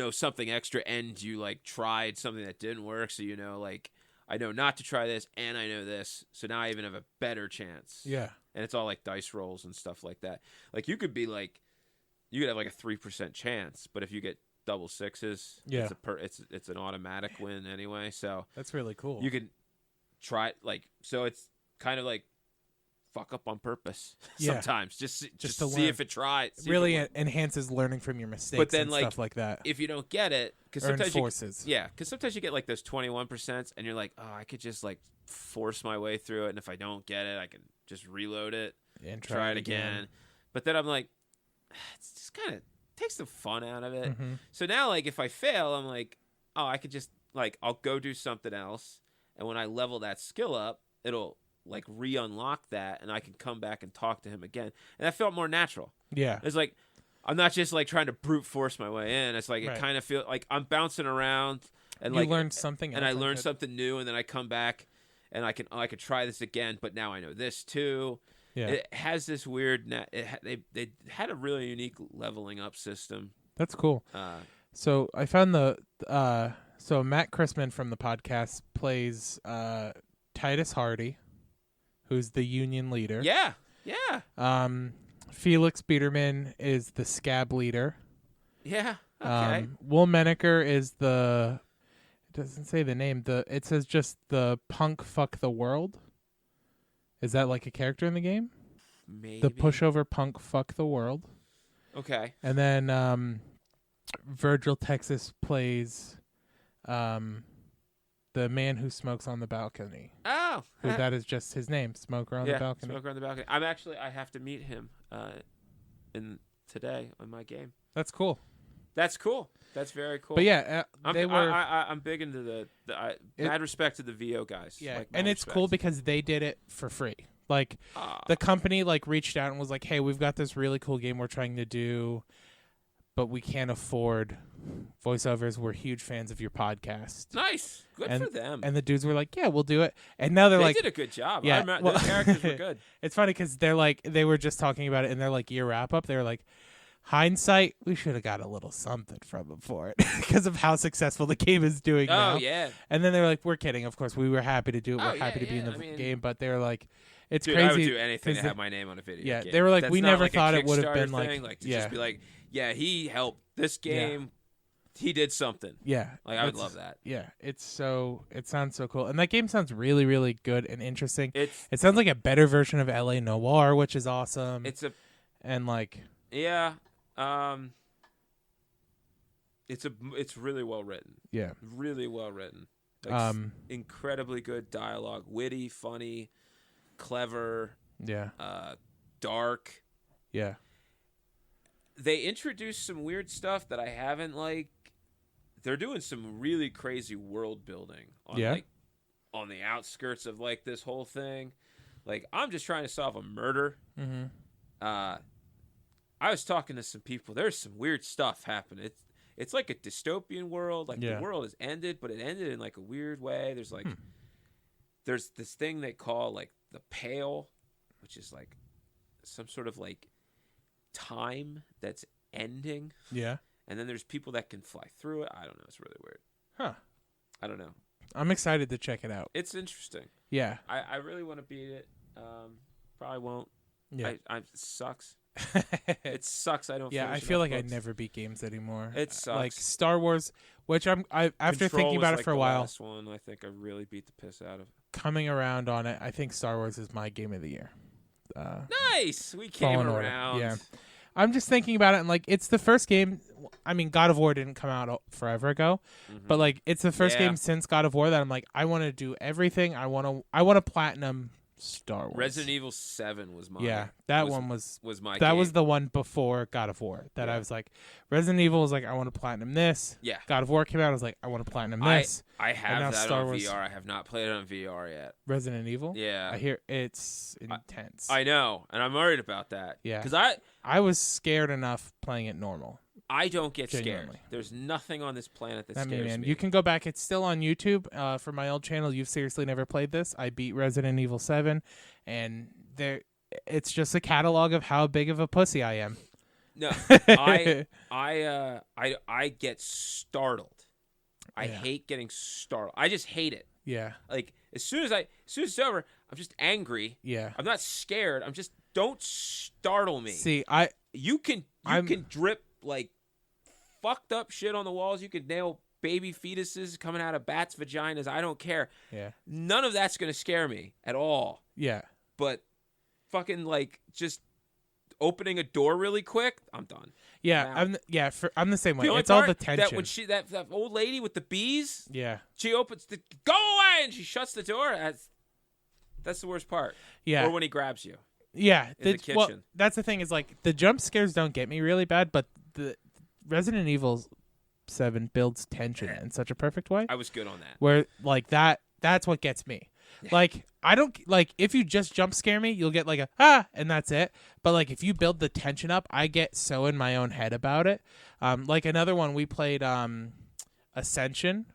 something extra and you, like, tried something that didn't work. So, like, I know not to try this and I know this. So now I even have a better chance. Yeah. And it's all, like, dice rolls and stuff like that. Like, you could be, like, you could have, like, a 3% chance, but if you get double sixes, it's an automatic win anyway. So that's really cool. You can try it, like, so it's kind of like fuck up on purpose sometimes, just to see if it tries. Really enhances learning from your mistakes. But then, and stuff like that. If you don't get it, because sometimes because sometimes you get like those 21%, and you're like, oh, I could just like force my way through it, and if I don't get it, I can just reload it and try it again. But then I'm like, it's just kind of takes the fun out of it. So now, like, if I fail, I'm like, oh, I could just, like, I'll go do something else. And when I level that skill up, it'll, like, re-unlock that, and I can come back and talk to him again. And that felt more natural. Yeah. It's like, I'm not just, like, trying to brute force my way in. It's like, it kind of feels like I'm bouncing around. And you learned something else. And I learned something new, and then I come back. and I could try this again, but now I know this too. Yeah. It has this weird. They had a really unique leveling up system. That's cool. So I found so Matt Chrisman from the podcast plays Titus Hardy, who's the union leader. Yeah. Felix Biederman is the scab leader. Yeah. Okay. Will Menaker is the. It doesn't say the name. It says just the punk fuck the world. Is that like a character in the game? Maybe. The pushover punk fuck the world. Okay. And then Virgil Texas plays the man who smokes on the balcony. Oh. That is just his name, Smoker on the balcony. Smoker on the balcony. I have to meet him today on my game. That's cool. That's cool. That's very cool. But yeah, I'm big into mad respect to the VO guys. Yeah, like, and it's cool because they did it for free. Like the company reached out and was like, "Hey, we've got this really cool game we're trying to do, but we can't afford voiceovers. We're huge fans of your podcast." Nice, good for them. And the dudes were like, "Yeah, we'll do it." And now they did a good job. Yeah, the characters were good. It's funny because they were just talking about it in their year wrap up. They were like, hindsight, we should have got a little something from them for it because of how successful the game is doing now. Oh, yeah. And then they were like, we're kidding. Of course, we were happy to do it. We're happy to be in the game. But they were like, it's crazy. I would do anything to have my name on a video game. Yeah, they were like, we never thought it would have been just be like, yeah, he helped this game. He did something. Yeah. I would love that. Yeah. It sounds so cool. And that game sounds really, really good and interesting. It sounds like a better version of LA Noire, which is awesome. Yeah. It's really well written. Yeah. Really well written. Incredibly good dialogue, witty, funny, clever. Yeah. Dark. Yeah. They introduced some weird stuff that I haven't they're doing some really crazy world building on the outskirts of this whole thing. I'm just trying to solve a murder. Mm-hmm. I was talking to some people. There's some weird stuff happening. It's like a dystopian world. The world has ended, but it ended in a weird way. There's there's this thing they call the Pale, which is some sort of time that's ending. Yeah. And then there's people that can fly through it. I don't know. It's really weird. Huh. I don't know. I'm excited to check it out. It's interesting. Yeah. I really want to beat it. Probably won't. Yeah. It sucks. It sucks. I don't. Yeah, I feel like I never beat games anymore. It sucks. Star Wars, which after thinking about it for a while. Last one, I think I really beat the piss out of. Coming around on it, I think Star Wars is my game of the year. Nice, we came around. Yeah, I'm just thinking about it, and it's the first game. I mean, God of War didn't come out forever ago, but it's the first game since God of War that I'm I want to do everything. I want to platinum Star Wars. Resident Evil 7 was mine. Yeah, that one was my that game. was the one before God of War that I was Resident Evil was I want to platinum this. Yeah. God of War came out, I was I want to platinum this. I have that Star on Wars. VR. I have not played it on VR yet. Resident Evil? Yeah. I hear it's intense. I know, and I'm worried about that. Yeah. Because I was scared enough playing it normal. I don't get scared. There's nothing on this planet that scares me. You can go back. It's still on YouTube. For my old channel, You've Seriously Never Played This. I beat Resident Evil 7, and it's just a catalog of how big of a pussy I am. No, I get startled. I hate getting startled. I just hate it. Yeah. As soon as it's over, I'm just angry. Yeah. I'm not scared. I'm just don't startle me. See, you can drip fucked up shit on the walls. You could nail baby fetuses coming out of bats' vaginas. I don't care. Yeah. None of that's gonna scare me at all. Yeah. But fucking just opening a door really quick, I'm done. Yeah. I'm the same way. It's all the tension. That when that old lady with the bees. Yeah. She opens the go away and she shuts the door. That's the worst part. Yeah. Or when he grabs you. Yeah. In the kitchen. Well, that's the thing is the jump scares don't get me really bad, but the Resident Evil 7 builds tension in such a perfect way. I was good on that. Where that's what gets me. Yeah. I don't if you just jump scare me, you'll get and that's it. But if you build the tension up, I get so in my own head about it. Another one we played Ascension.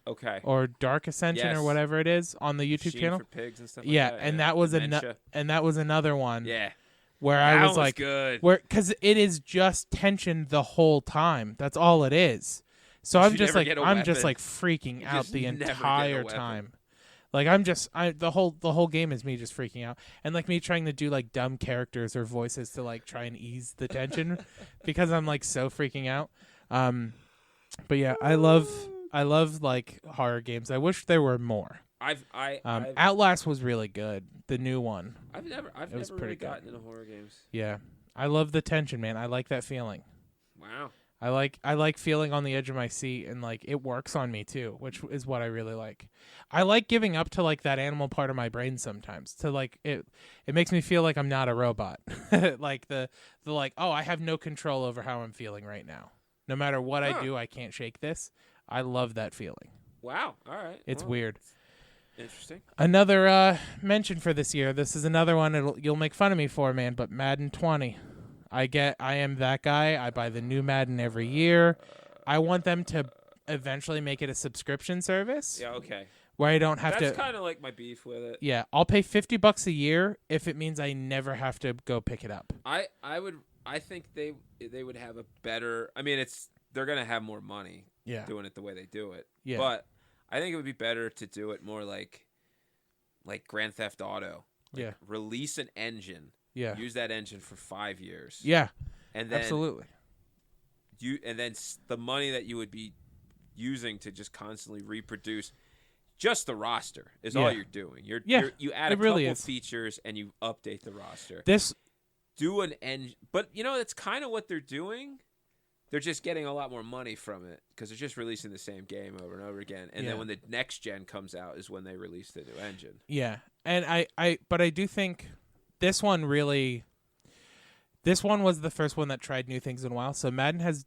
Okay. or Dark Ascension Yes. or whatever it is on the YouTube Machine channel. for Pigs and stuff Yeah, like that. and that was Dementia. that was another one. Yeah. Where That I was one like, good. because it is just tension the whole time. That's all it is. So You I'm just never like get a freaking You out just the never get a entire weapon. time. Like the whole game is me just freaking out, and like me trying to do like dumb characters or voices to like try and ease the tension because I'm like so freaking out. But yeah, I love like horror games. I wish there were more. Outlast was really good. The new one. I've never really gotten into horror games. Yeah, I love the tension, man. I like that feeling. Wow. I like feeling on the edge of my seat, and like it works on me too, which is what I really like. I like giving up to like that animal part of my brain sometimes. To like it makes me feel like I'm not a robot. Like the like, oh, I have no control over how I'm feeling right now. No matter what I do, I can't shake this. I love that feeling. Wow. All right. It's weird. Interesting. Another mention for this year. This is another one you'll make fun of me for, man, but Madden 20. I am that guy. I buy the new Madden every year. I want them to eventually make it a subscription service. Yeah, okay. Where I don't have to. That's kind of like my beef with it. Yeah, I'll pay $50 a year if it means I never have to go pick it up. I think they would have a better. I mean, they're gonna have more money. Yeah. Doing it the way they do it. Yeah. But I think it would be better to do it more like Grand Theft Auto. Yeah. Release an engine. Yeah. Use that engine for 5 years. Yeah. And then absolutely. The money that you would be using to just constantly reproduce just the roster is all you're doing. You add a couple features and you update the roster. Do an engine, but that's kind of what they're doing. They're just getting a lot more money from it because they're just releasing the same game over and over again. And then when the next gen comes out is when they release the new engine. Yeah. And but I do think this one was the first one that tried new things in a while. So Madden has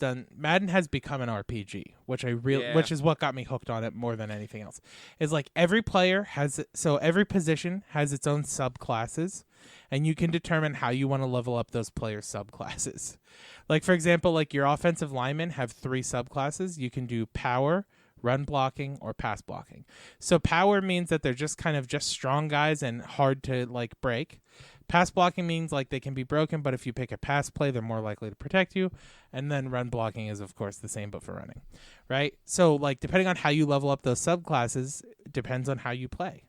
become an RPG, which which is what got me hooked on it more than anything else. Is like every position has its own subclasses, and you can determine how you want to level up those players' subclasses. Like for example, like your offensive linemen have 3 subclasses. You can do power, run blocking, or pass blocking. So power means that they're just kind of just strong guys and hard to like break. Pass blocking means like they can be broken, but if you pick a pass play, they're more likely to protect you. And then run blocking is, of course, the same, but for running, right? So like depending on how you level up those subclasses depends on how you play.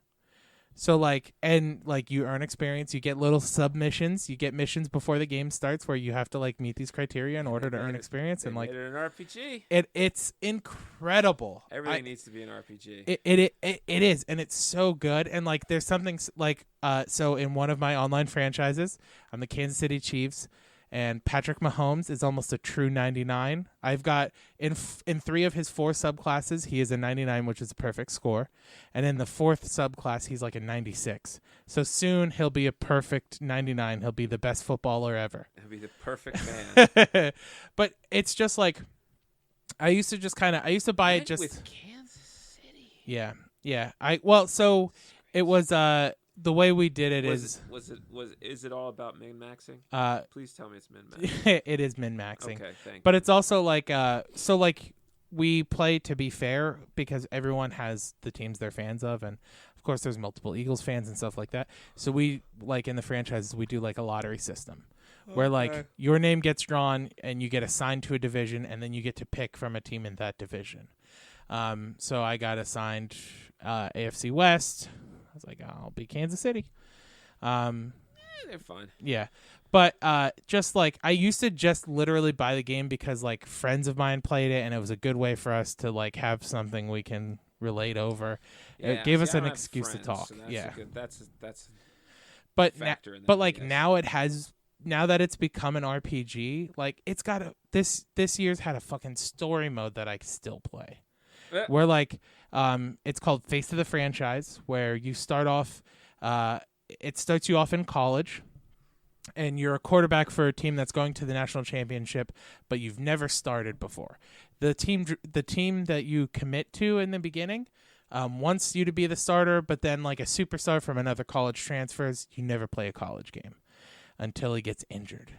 So like, and like you earn experience, you get little submissions, you get missions before the game starts where you have to like meet these criteria in order to earn experience. And like an RPG. It's incredible. Everything needs to be an RPG. It is, and it's so good. And like there's something like so in one of my online franchises, I'm the Kansas City Chiefs. And Patrick Mahomes is almost a true 99. I've got in 3 of his 4 subclasses, he is a 99, which is a perfect score. And in the 4th subclass, he's like a 96. So soon he'll be a perfect 99. He'll be the best footballer ever. He'll be the perfect man. But it's just like I used to buy it just with Kansas City. Yeah. Yeah. So it was the way we did it is it all about min-maxing? Please tell me it's min-maxing. It is min-maxing. Okay, thanks. But it's also like so like we play to be fair because everyone has the teams they're fans of, and of course there's multiple Eagles fans and stuff like that. So we like in the franchises we do like a lottery system. Where like your name gets drawn and you get assigned to a division and then you get to pick from a team in that division. So I got assigned AFC West. I was like, I'll be Kansas City. They're fun. Yeah. But just like I used to just literally buy the game because like friends of mine played it and it was a good way for us to like have something we can relate over. Yeah, it gave us an excuse to talk. So that's but factor in that, but like now that it's become an RPG, like it's got this year's had a fucking story mode that I still play. Where like it's called Face of the Franchise, where you start off it starts you off in college and you're a quarterback for a team that's going to the national championship, but you've never started before. The team that you commit to in the beginning wants you to be the starter, but then like a superstar from another college transfers, you never play a college game until he gets injured.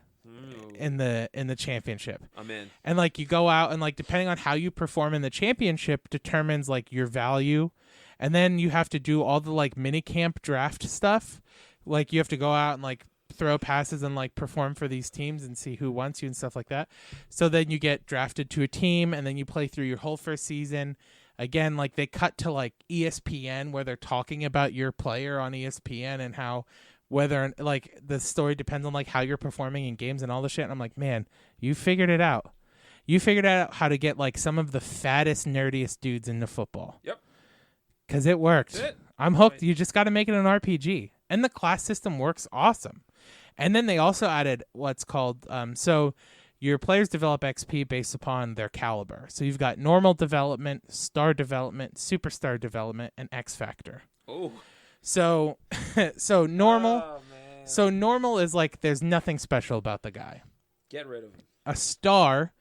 in the championship. I'm in. And like you go out and like depending on how you perform in the championship determines like your value. And then you have to do all the like mini camp draft stuff. Like you have to go out and like throw passes and like perform for these teams and see who wants you and stuff like that. So then you get drafted to a team and then you play through your whole first season. Again, like they cut to like ESPN where they're talking about your player on ESPN and how whether like the story depends on like how you're performing in games and all the shit. And I'm like, man, you figured it out. You figured out how to get like some of the fattest, nerdiest dudes into football. Yep. Because it worked. That's it. I'm hooked. You just got to make it an RPG. And the class system works awesome. And then they also added what's called, so your players develop XP based upon their caliber. So you've got normal development, star development, superstar development, and X Factor. Oh. So normal. Oh, man. So normal is like there's nothing special about the guy. Get rid of him. A star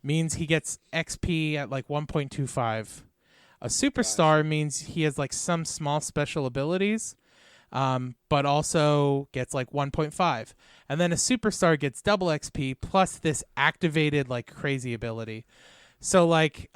means he gets XP at like 1.25. A superstar means he has like some small special abilities, but also gets like 1.5. And then a superstar gets double XP plus this activated like crazy ability. So like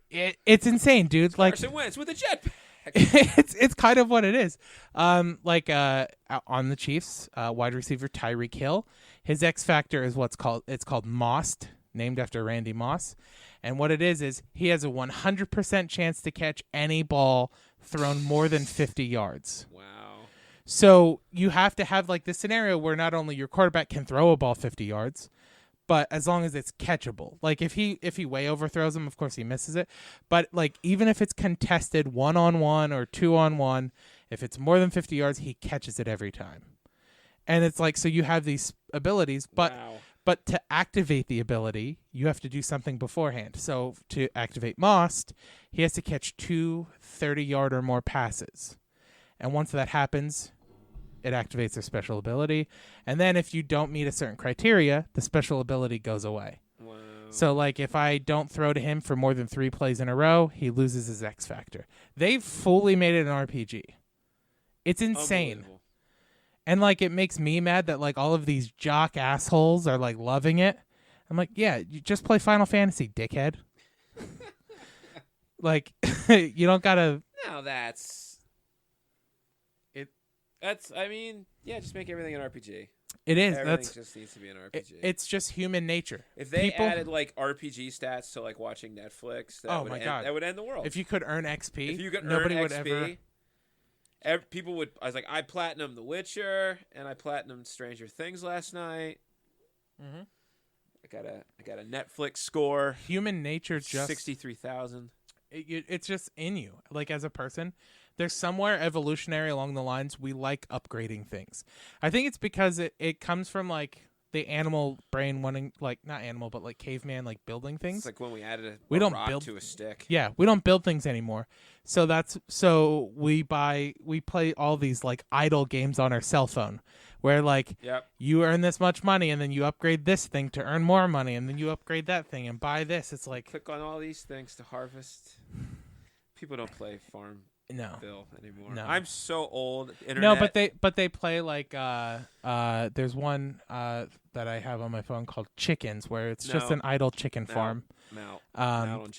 it's insane, dude. Like Carson Wentz with a jetpack. it's kind of what it is. On the Chiefs, wide receiver Tyreek Hill, his X factor is what's called Mossed, named after Randy Moss. And what it is he has a 100% chance to catch any ball thrown more than 50 yards. Wow. So you have to have like this scenario where not only your quarterback can throw a ball 50 yards, but as long as it's catchable. Like if he way overthrows him, of course he misses it. But like even if it's contested 1-on-1 or 2-on-1, if it's more than 50 yards, he catches it every time. And it's like so you have these abilities, but wow. But to activate the ability, you have to do something beforehand. So to activate Most, he has to catch 2 30-yard or more passes. And once that happens, it activates their special ability. And then if you don't meet a certain criteria, the special ability goes away. Wow. So like if I don't throw to him for more than 3 plays in a row, he loses his X factor. They've fully made it an RPG. It's insane. And, like, it makes me mad that, like, all of these jock assholes are, like, loving it. I'm like, yeah, you just play Final Fantasy, dickhead. Like, you don't gotta... No, that's... I mean, yeah, just make everything an RPG. It is. Everything just needs to be an RPG. It's just human nature. If they added, like, RPG stats to, like, watching Netflix, that would end the world. If you could earn XP, if you could nobody earn would XP, people would. I was like, I platinumed The Witcher and I platinumed Stranger Things last night. Mm-hmm. I got a Netflix score. Human nature just 63,000. It's just in you, like as a person. There's somewhere evolutionary along the lines we like upgrading things. I think it's because it comes from like the animal brain wanting like not animal but like caveman like building things. It's like when we added we don't rock build to a stick. Yeah, we don't build things anymore. So we play all these like idle games on our cell phone where like you earn this much money and then you upgrade this thing to earn more money and then you upgrade that thing and buy this. It's like click on all these things to harvest. People don't play Farm Bill anymore. No. I'm so old. Internet. No, but they play like there's one that I have on my phone called Chickens where it's just an idle chicken farm.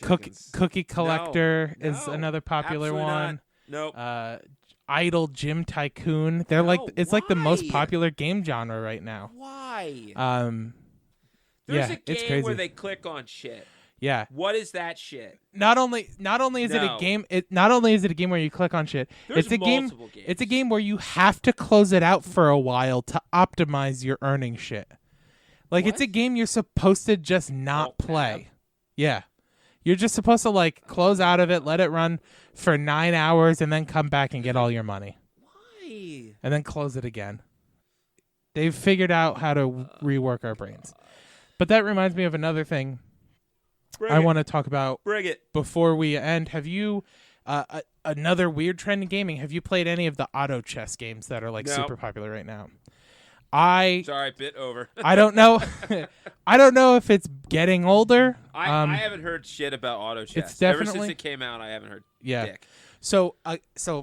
Cookie Collector is another popular one. Nope. Idle Gym Tycoon. They're it's like the most popular game genre right now. Why? There's a game it's crazy. where they click on shit. Yeah. What is that shit? Not only is it a game. Not only is it a game where you click on shit. It's a game. Games. It's a game where you have to close it out for a while to optimize your earning shit. Like it's a game you're supposed to just not play. Yeah. You're just supposed to like close out of it, let it run for 9 hours, and then come back and get all your money. Why? And then close it again. They've figured out how to rework our brains. But that reminds me of another thing I want to talk about before we end. Have you, another weird trend in gaming, have you played any of the auto chess games that are like super popular right now? Sorry, bit over. I don't know. I don't know if it's getting older. I haven't heard shit about auto chess. It's definitely, ever since it came out, I haven't heard dick. So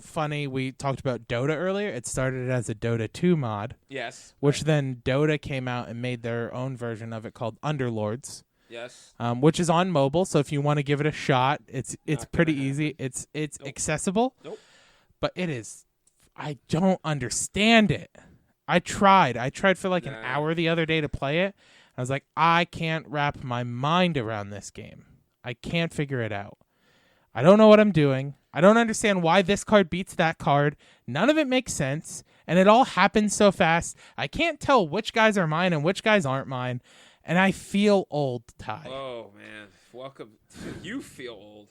funny. We talked about Dota earlier. It started as a Dota 2 mod. Yes. Which then Dota came out and made their own version of it called Underlords. Yes. Which is on mobile. So if you want to give it a shot, it's pretty easy. It's accessible. Nope. But it is. I don't understand it. I tried for like an hour the other day to play it. I was like, I can't wrap my mind around this game. I can't figure it out. I don't know what I'm doing. I don't understand why this card beats that card. None of it makes sense. And it all happens so fast. I can't tell which guys are mine and which guys aren't mine. And I feel old, Ty. Oh, man. Welcome. You feel old.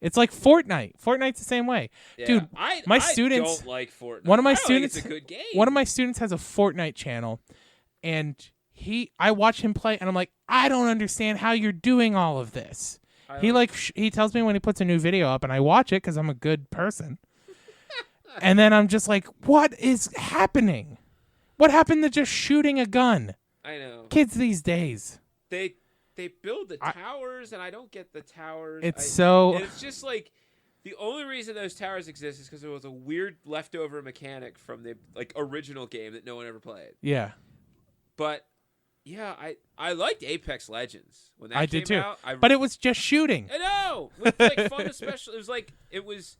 It's like Fortnite. Fortnite's the same way. Yeah, Dude, my students, students don't like Fortnite. One of my I don't students think it's a good game. One of my students has a Fortnite channel, and I watch him play and I'm like, I don't understand how you're doing all of this. He tells me when he puts a new video up and I watch it cuz I'm a good person. And then I'm just like, what is happening? What happened to just shooting a gun? I know. Kids these days. They build the towers, and I don't get the towers. And it's just like the only reason those towers exist is because there was a weird leftover mechanic from the original game that no one ever played. Yeah. But yeah, I liked Apex Legends when that came did too. out. But it was just shooting. I know. With fun, especially it was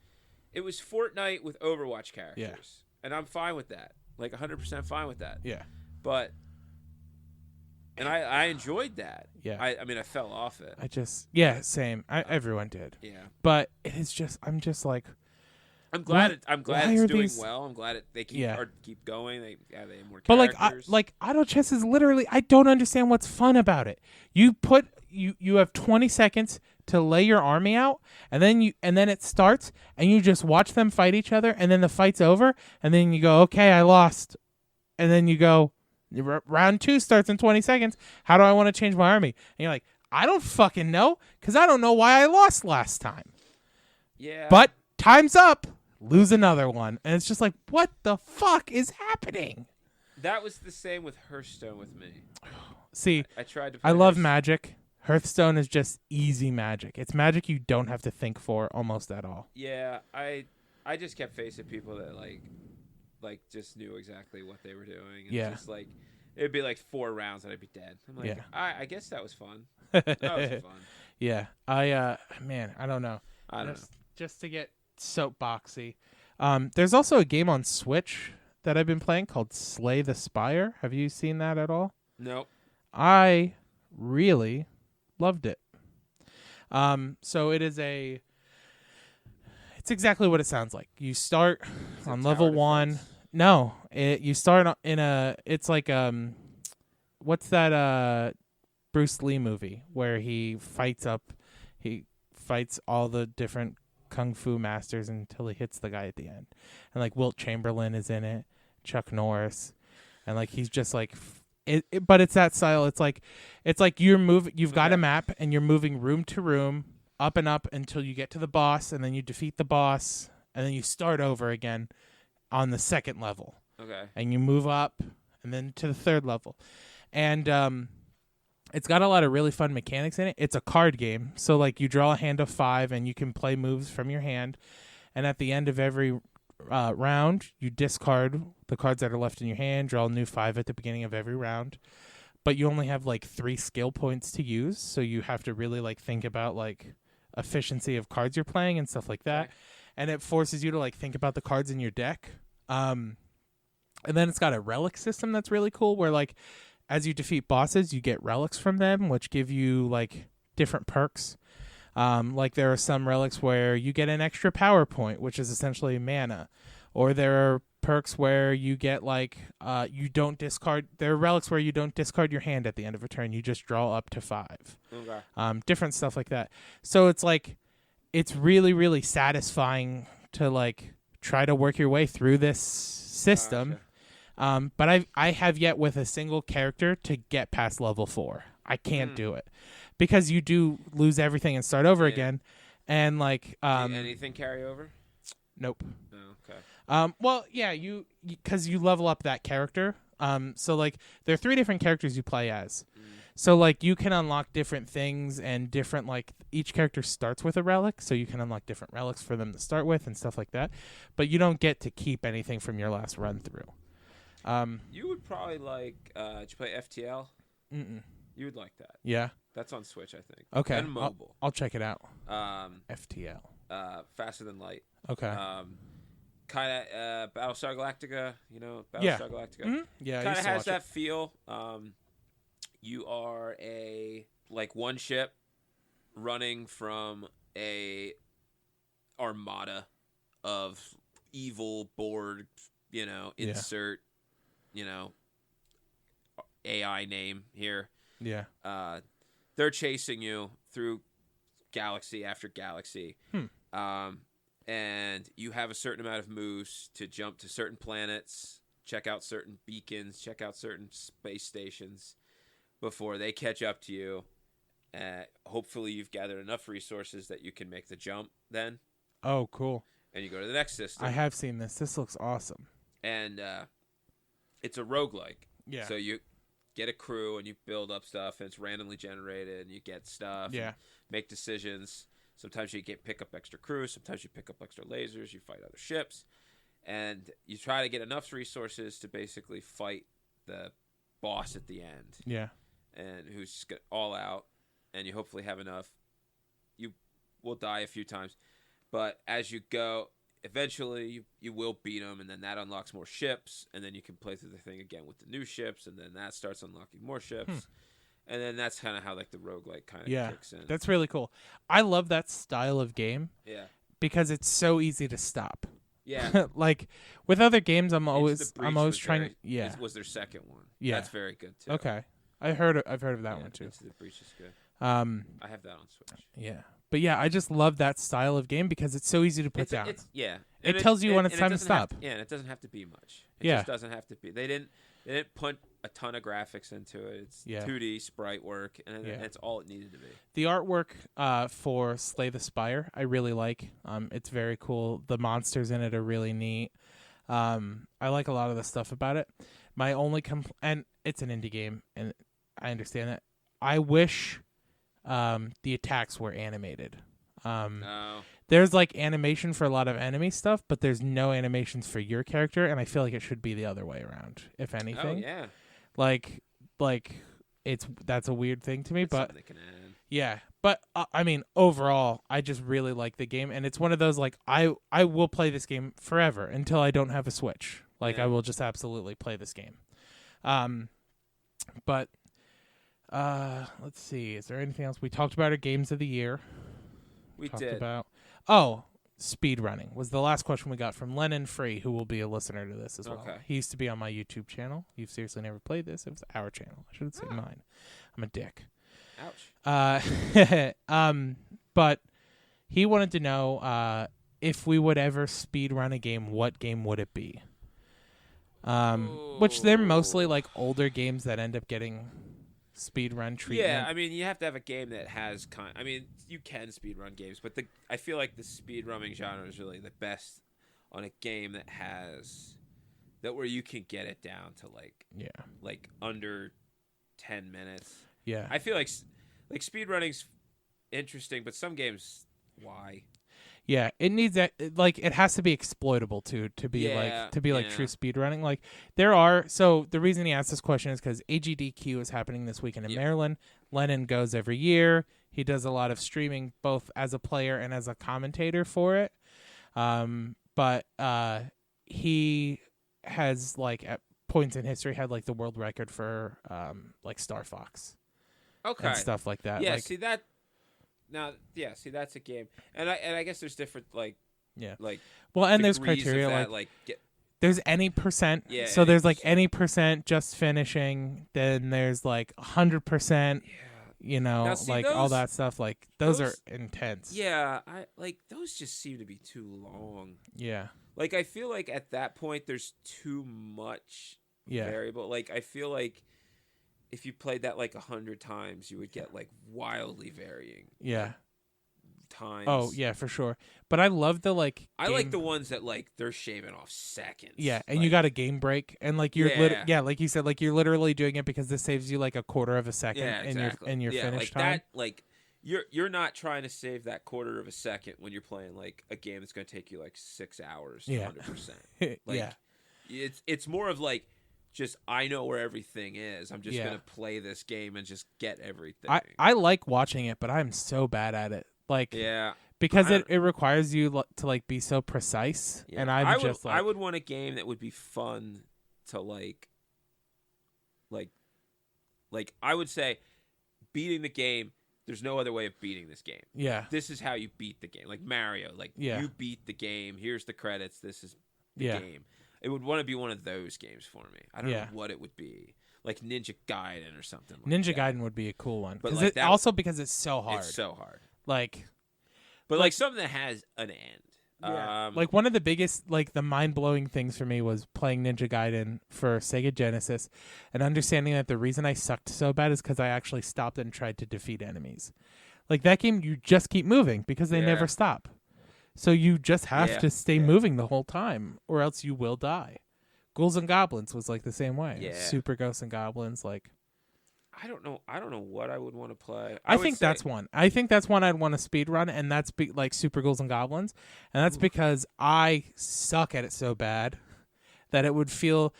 Fortnite with Overwatch characters. Yeah. And I'm fine with that. 100% fine with that. Yeah. But and I enjoyed that. Yeah. I mean, I fell off it. Same. Everyone did. Yeah. But it is just, I'm just like, I'm glad it's doing these... well. I'm glad they keep going. They have more characters. But auto chess is literally, I don't understand what's fun about it. You have 20 seconds to lay your army out, and then it starts, and you just watch them fight each other, and then the fight's over, and then you go, okay, I lost, and then you go, round 2 starts in 20 seconds. How do I want to change my army? And you're like, I don't fucking know, because I don't know why I lost last time. Yeah. But time's up. Lose another one. And it's just like, what the fuck is happening? That was the same with Hearthstone with me. See, I tried to play I love Magic. Hearthstone is just easy Magic. It's Magic you don't have to think for almost at all. Yeah, I just kept facing people that just knew exactly what they were doing. And just it'd be 4 rounds and I'd be dead. I'm like, I guess that was fun. That was fun. Yeah. I don't know. I don't know. Just to get soapboxy. There's also a game on Switch that I've been playing called Slay the Spire. Have you seen that at all? Nope. I really loved it. So it's exactly what it sounds like. You start on level 1. No, you start in it's like what's that Bruce Lee movie where he fights all the different kung fu masters until he hits the guy at the end. And Wilt Chamberlain is in it, Chuck Norris, and he's just but it's that style. It's like you've got a map and you're moving room to room, up and up until you get to the boss, and then you defeat the boss, and then you start over again on the second level. Okay. And you move up and then to the third level. And it's got a lot of really fun mechanics in it. It's a card game. So you draw a hand of 5 and you can play moves from your hand. And at the end of every round, you discard the cards that are left in your hand, draw a new 5 at the beginning of every round. But you only have 3 skill points to use. So you have to really think about efficiency of cards you're playing and stuff like that. Okay. And it forces you to think about the cards in your deck. And then it's got a relic system that's really cool where as you defeat bosses, you get relics from them, which give you different perks. There are some relics where you get an extra power point, which is essentially mana. Or there are perks where you get you don't discard. There are relics where you don't discard your hand at the end of a turn. You just draw up to 5. Okay. Different stuff like that. So it's really, really satisfying to try to work your way through this system. Gotcha. But I have yet with a single character to get past level 4. I can't do it because you do lose everything and start over again. And did anything carry over? Nope. Oh, okay. Well, yeah, because you level up that character. So there are 3 different characters you play as. So like you can unlock different things and different like each character starts with a relic, so you can unlock different relics for them to start with and stuff like that. But you don't get to keep anything from your last run through. You would probably like. Did you play FTL? Mm-mm. You would like that. Yeah. That's on Switch, I think. Okay. And mobile. I'll check it out. FTL. Faster Than Light. Okay. Kind of Battlestar Galactica. You know, Yeah. Battlestar Galactica. Mm-hmm. Yeah. Kind of has that feel. You are one ship running from a armada of evil Borg. You know, insert. You know, AI name here. Yeah. They're chasing you through galaxy after galaxy. And you have a certain amount of moves to jump to certain planets, check out certain beacons, check out certain space stations before they catch up to you. Hopefully you've gathered enough resources that you can make the jump then. Oh, cool. And you go to the next system. I have seen this. This looks awesome. And it's a roguelike. Yeah. So you get a crew and you build up stuff and it's randomly generated and you get stuff. Yeah. And make decisions. Sometimes you pick up extra crews. Sometimes you pick up extra lasers. You fight other ships. And you try to get enough resources to basically fight the boss at the end. Yeah. And who's all out. And you hopefully have enough. You will die a few times. But as you go, eventually you will beat them. And then that unlocks more ships. And then you can play through the thing again with the new ships. And then that starts unlocking more ships. And then that's kind of how like the roguelike kind of kicks in. That's really cool. I love that style of game. Yeah. Because it's so easy to stop. Yeah. Like with other games I'm always trying was their second one. Yeah. That's very good too. Okay. I've heard of that one too. Into the Breach is good. I have that on Switch. Yeah. But yeah, I just love that style of game because it's so easy to put down. It tells you when it's time to stop. And it doesn't have to be much. It just doesn't have to be. They didn't put a ton of graphics into it. It's 2D sprite work, and it's all it needed to be. The artwork for Slay the Spire, I really like. It's very cool. The monsters in it are really neat. I like a lot of the stuff about it. My only and it's an indie game, and I understand that. I wish the attacks were animated. There's like animation for a lot of enemy stuff, but there's no animations for your character, and I feel like it should be the other way around, if anything. Oh yeah. Like that's a weird thing to me, but they can add. Yeah, but I mean, overall, I just really like the game, and it's one of those like I will play this game forever until I don't have a Switch. Like I will just absolutely play this game. But let's see, is there anything else? We talked about our games of the year. We did. Speedrunning was the last question we got from Lennon Free, who will be a listener to this as well. Okay. He used to be on my YouTube channel. You've seriously never played this. It was our channel. I should say mine. I'm a dick. Ouch. But he wanted to know if we would ever speedrun a game, what game would it be? Which they're mostly like older games that end up getting speedrun treatment. Yeah, I mean, you have to have a game that has I mean, you can speedrun games, but I feel like the speedrunning genre is really the best on a game that has where you can get it down to like under 10 minutes. Yeah. I feel like speedrunning's interesting, but some games why? Yeah, it needs that. Like, it has to be exploitable to be like true speedrunning. Like, there are. So the reason he asked this question is because AGDQ is happening this weekend in Maryland. Lennon goes every year. He does a lot of streaming, both as a player and as a commentator for it. But he has like at points in history had like the world record for like Star Fox. Okay. And stuff like that. Yeah. Like, see that. Now, that's a game, and I guess there's different like and there's criteria that, there's any percent. Yeah. So there's like any percent just finishing. Then there's like 100%. You know, now, see, like all that stuff. Like those are intense. Yeah, I like those. Just seem to be too long. Yeah. Like I feel like at that point there's too much variable. Like I feel like if you played that like 100 times, you would get like wildly varying times. Oh yeah, for sure. But I love the like. I like the ones that like they're shaving off seconds. Yeah, and like, you got a game break, and like you're Yeah. like you said, like you're literally doing it because this saves you like a quarter of a second Yeah, exactly. in your finish like time. That, like you're not trying to save that quarter of a second when you're playing like a game that's going to take you like 6 hours to 100%. Like, yeah, it's more of like just I know where everything is. I'm just Yeah. going to play this game and just get everything. I like watching it, but I'm so bad at it. Like Yeah. because it requires you to like be so precise, Yeah. and I would want a game that would be fun to like I would say beating the game. There's no other way of beating this game. Yeah. This is how you beat the game. Like Mario, like you beat the game. Here's the credits. This is the game. It would want to be one of those games for me. I don't know what it would be. Like Ninja Gaiden or something like Ninja that. Gaiden would be a cool one. But like also because it's so hard. It's so hard. But like something that has an end. Yeah. Like one of the biggest, like the mind-blowing things for me was playing Ninja Gaiden for Sega Genesis and understanding that the reason I sucked so bad is because I actually stopped and tried to defeat enemies. Like that game, you just keep moving because they never stop. So you just have to stay moving the whole time or else you will die. Ghouls and Goblins was like the same way. Yeah. Super Ghosts and Goblins, like... I don't know what I would want to play. I think that's one. I think that's one I'd want to speed run, and that's like Super Ghouls and Goblins, and that's because I suck at it so bad that it would feel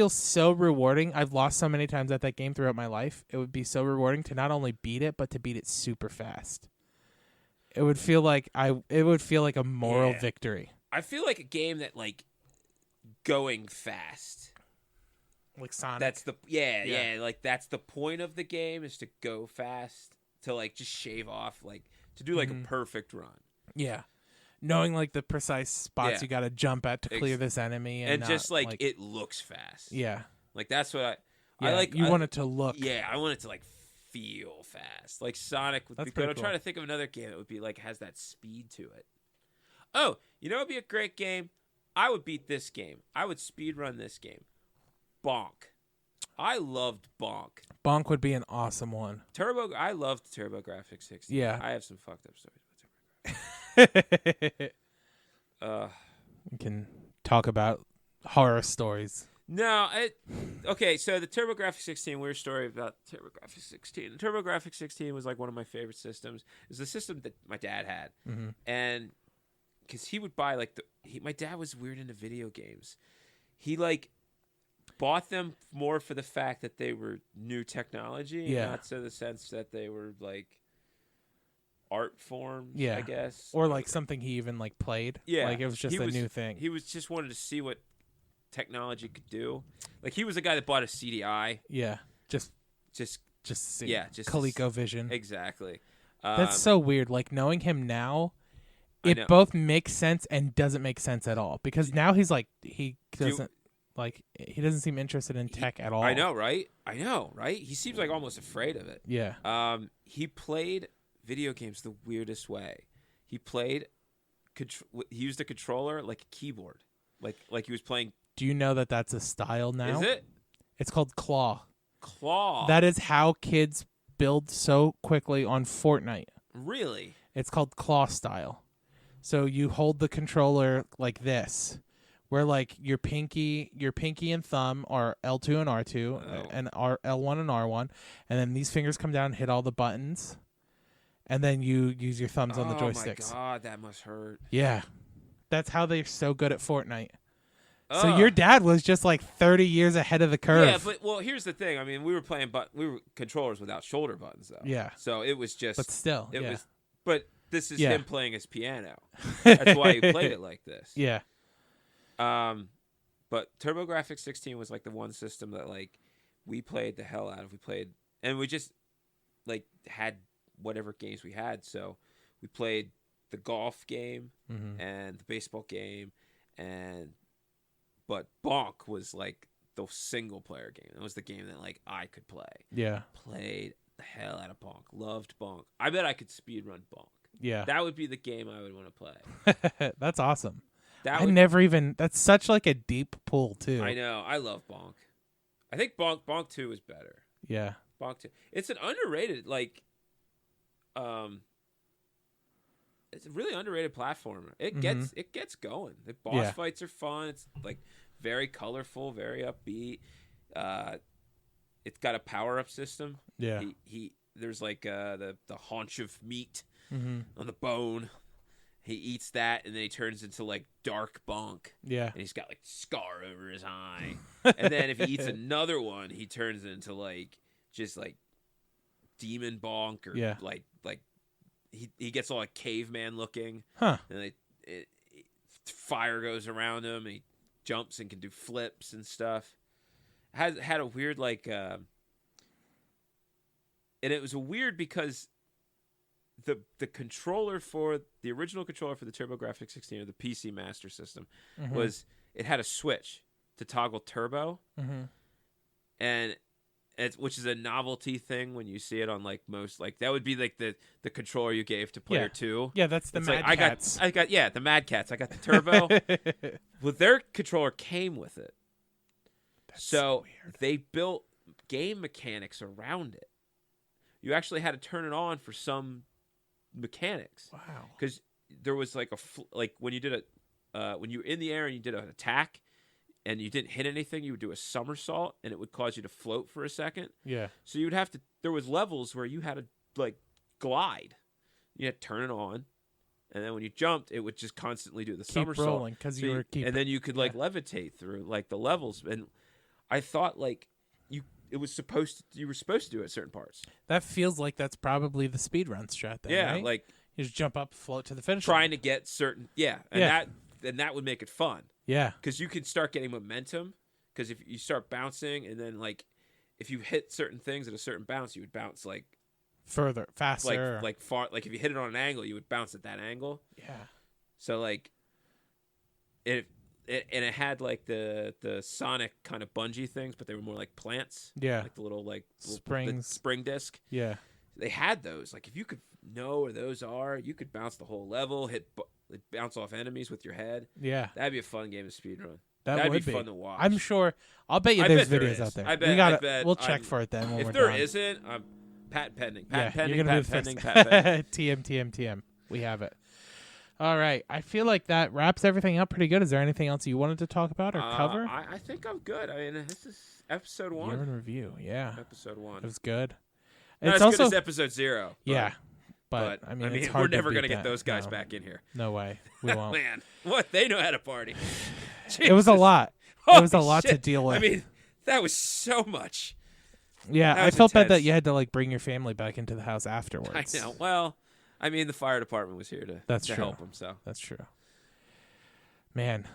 so rewarding. I've lost so many times at that game throughout my life. It would be so rewarding to not only beat it, but to beat it super fast. It would feel like a moral victory. I feel like a game that like going fast. Like Sonic. That's the like that's the point of the game is to go fast, to like just shave off, like to do like a perfect run. Yeah. Knowing like the precise spots you got to jump at to clear this enemy and just like it looks fast. Yeah. Like that's what I like. You want it to look. Yeah, I want it to like feel fast. Like Sonic would be good. I'm trying to think of another game that would be like has that speed to it. Oh, you know, it'd be a great game. I would beat this game. I would speed run this game. Bonk. I loved Bonk. Bonk would be an awesome one. I loved TurboGrafx 16. Yeah. I have some fucked up stories about TurboGrafx. We can talk about horror stories. No, okay, so the TurboGrafx 16, weird story about TurboGrafx 16. The TurboGrafx 16 was like one of my favorite systems. It was the system that my dad had. Mm-hmm. And because he would buy like my dad was weird into video games. He like bought them more for the fact that they were new technology, not so the sense that they were like art forms, I guess. Or like something he even like played. Yeah. Like it was just a new thing. He was just wanted to see what technology could do. Like he was a guy that bought a CDI. Yeah. Just see. Yeah, just ColecoVision. Exactly. That's so weird. Like knowing him now, it both makes sense and doesn't make sense at all. Because now he's like he doesn't seem interested in tech at all. I know, right? He seems like almost afraid of it. Yeah. He played video games the weirdest way. He used a controller like a keyboard, like he was playing. Do you know that that's a style now? Is it? It's called claw. Claw. That is how kids build so quickly on Fortnite. Really? It's called claw style. So you hold the controller like this, where like your pinky and thumb are L2 and R2 and L1 and R1, and then these fingers come down and hit all the buttons, and then you use your thumbs on the joysticks. Oh my god, that must hurt. Yeah, that's how they're so good at Fortnite. So your dad was just like 30 years ahead of the curve. Yeah, but here's the thing. I mean, we were playing controllers without shoulder buttons though. Yeah. So it was just. But still, it was. But this is him playing his piano. That's why he played it like this. Yeah. But TurboGrafx 16 was like the one system that like we played the hell out of. We played, and we just like had whatever games we had. So we played the golf game and the baseball game, but Bonk was like the single player game. It was the game that like I could play. Yeah. Played the hell out of Bonk. Loved Bonk. I bet I could speedrun Bonk. Yeah. That would be the game I would want to play. That's awesome. That's such like a deep pull too. I know. I love Bonk. I think Bonk 2 is better. Yeah. Bonk 2. It's an underrated it's a really underrated platformer. It gets going. The boss fights are fun. It's like very colorful, very upbeat. It's got a power up system. Yeah. There's like the haunch of meat on the bone. He eats that, and then he turns into like dark bonk. Yeah. And he's got like scar over his eye. And then if he eats another one, he turns into like just like demon bonk or like he gets all like caveman looking. Huh. And fire goes around him, and he jumps and can do flips and stuff. Had a weird like and it was weird because the controller for the original controller for the TurboGrafx 16 or the PC Master System was it had a switch to toggle turbo, and which is a novelty thing when you see it on like most like that would be like the controller you gave to player 2. Yeah, that's the Mad Cats. I got the Mad Cats. I got the turbo. Well, their controller came with it, so weird. They built game mechanics around it. You actually had to turn it on for some mechanics. Wow. Because there was like when you did when you were in the air and you did an attack and you didn't hit anything, you would do a somersault and it would cause you to float for a second. Yeah. So you'd have to. There was levels where you had to like glide. You had to turn it on, and then when you jumped, it would just constantly do the somersault. Keep rolling because you were and then you could like levitate through like the levels. And I thought like you were supposed to do it at certain parts. That feels like that's probably the speedrun strat then, right? Like you just jump up, float to the finish trying line. to get certain and that would make it fun. Yeah. Because you could start getting momentum, because if you start bouncing and then like if you hit certain things at a certain bounce, you would bounce like further, faster. Like far, like if you hit it on an angle, you would bounce at that angle. Yeah. So like it had like the Sonic kind of bungee things, but they were more like plants. Yeah. Like the little springs. Spring disc. Yeah. They had those. Like if you could know where those are, you could bounce the whole level, bounce off enemies with your head. Yeah. That'd be a fun game to speedrun. That'd be fun to watch. I'm sure. I'll bet you there's videos out there. I bet. We'll check for it then when we're done. If there isn't, I'm patent pending. Patent pending. You're gonna patent pending. TM. We have it. All right. I feel like that wraps everything up pretty good. Is there anything else you wanted to talk about or cover? I think I'm good. I mean, this is episode 1. Year in review. Yeah. Episode 1. It was good. Not it's as also good as episode 0. Yeah. But I mean, it's hard we're never going to get those guys back in here. No way. We won't. Man, what? They know how to party. It was a lot. It was a lot to deal with. I mean, that was so much. Yeah, I felt bad that you had to like bring your family back into the house afterwards. I know. Well, I mean, the fire department was here to help them. So that's true. Man,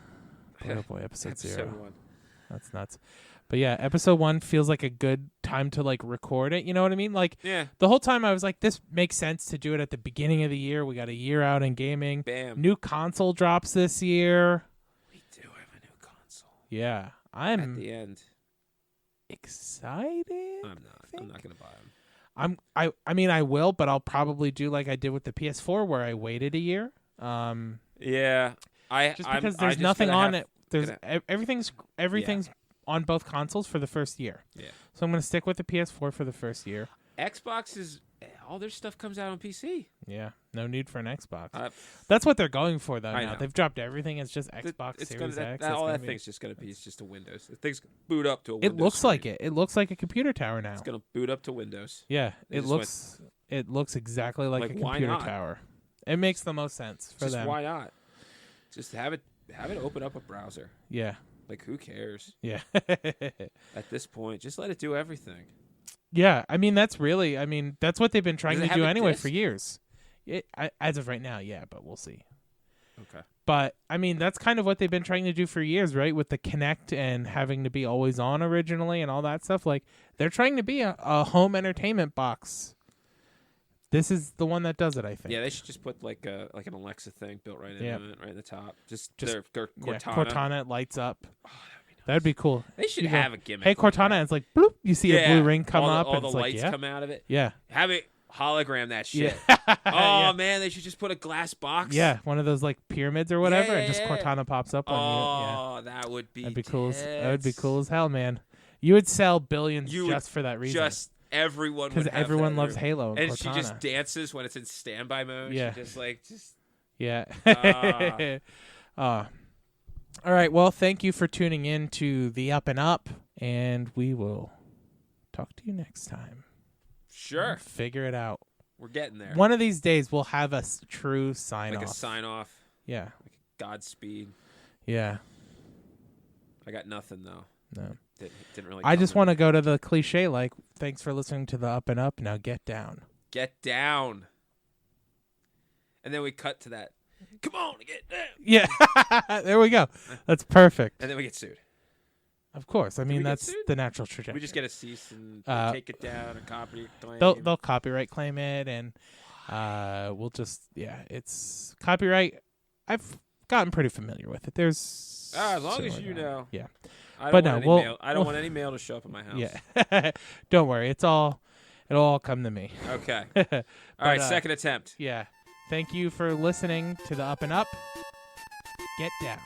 boy, episode 0. 1. That's nuts. But yeah, episode 1 feels like a good time to like record it. You know what I mean? Like the whole time I was like, this makes sense to do it at the beginning of the year. We got a year out in gaming. Bam. New console drops this year. We do have a new console. Yeah, I'm at the end excited. I'm not gonna buy them. I mean, I will, but I'll probably do like I did with the PS4, where I waited a year. Yeah, just because there's nothing on it. There's everything's on both consoles for the first year. Yeah. So I'm gonna stick with the PS4 for the first year. Xbox is all their stuff comes out on PC. Yeah, no need for an Xbox. That's what they're going for though. I now know. They've dropped everything. It's just Xbox Series X. All that thing's just gonna be. It's just a Windows. The thing's boot up to a Windows. It looks screen. like it. It looks like a computer tower now. It's gonna boot up to Windows. Yeah, it looks exactly like a computer tower. It makes the most sense for them. Why not? Just have it open up a browser. Yeah. Like, who cares? Yeah. At this point, just let it do everything. Yeah, I mean, that's what they've been trying to do anyway disc? for years. As of right now, yeah, but we'll see. Okay. But, I mean, that's kind of what they've been trying to do for years, right? With the Kinect and having to be always on originally and all that stuff. Like, they're trying to be a home entertainment box. This is the one that does it, I think. Yeah, they should just put like an Alexa thing built right in it, right in the top. Just their Cortana. Yeah, Cortana lights up. Oh, that'd be cool. They should have a gimmick. Hey, Cortana, and it's like, bloop, you see a blue ring come up. All and the it's lights like, come out of it. Yeah. Have it hologram that shit. Yeah. Man, they should just put a glass box. Yeah, one of those like pyramids or whatever, and just Cortana pops up on you. Oh, that would be That'd be cool. That would be cool as hell, man. You would sell billions just for that reason. Everyone would have everyone that loves room. Halo and Cortana. she just dances when it's in standby mode. Yeah. She just Yeah. All right. Well, thank you for tuning in to the Up and Up, and we will talk to you next time. Sure. We'll figure it out. We're getting there. One of these days, we'll have a true sign-off. Like a sign-off. Yeah. Like Godspeed. Yeah. I got nothing, though. No. Didn't really. I just want to go to the cliche, like, thanks for listening to the Up and Up. Now get down. Get down. And then we cut to that. Come on, get down. Yeah. There we go. That's perfect. And then we get sued. Of course. I mean, that's sued? the natural trajectory. We just get a cease and take it down and copy claim. They'll copyright claim it, and we'll just, it's copyright. I've gotten pretty familiar with it. There's as long as you know. Yeah. I don't want any mail to show up at my house. Yeah. Don't worry. It'll all come to me. Okay. All right, second attempt. Yeah. Thank you for listening to the Up and Up. Get down.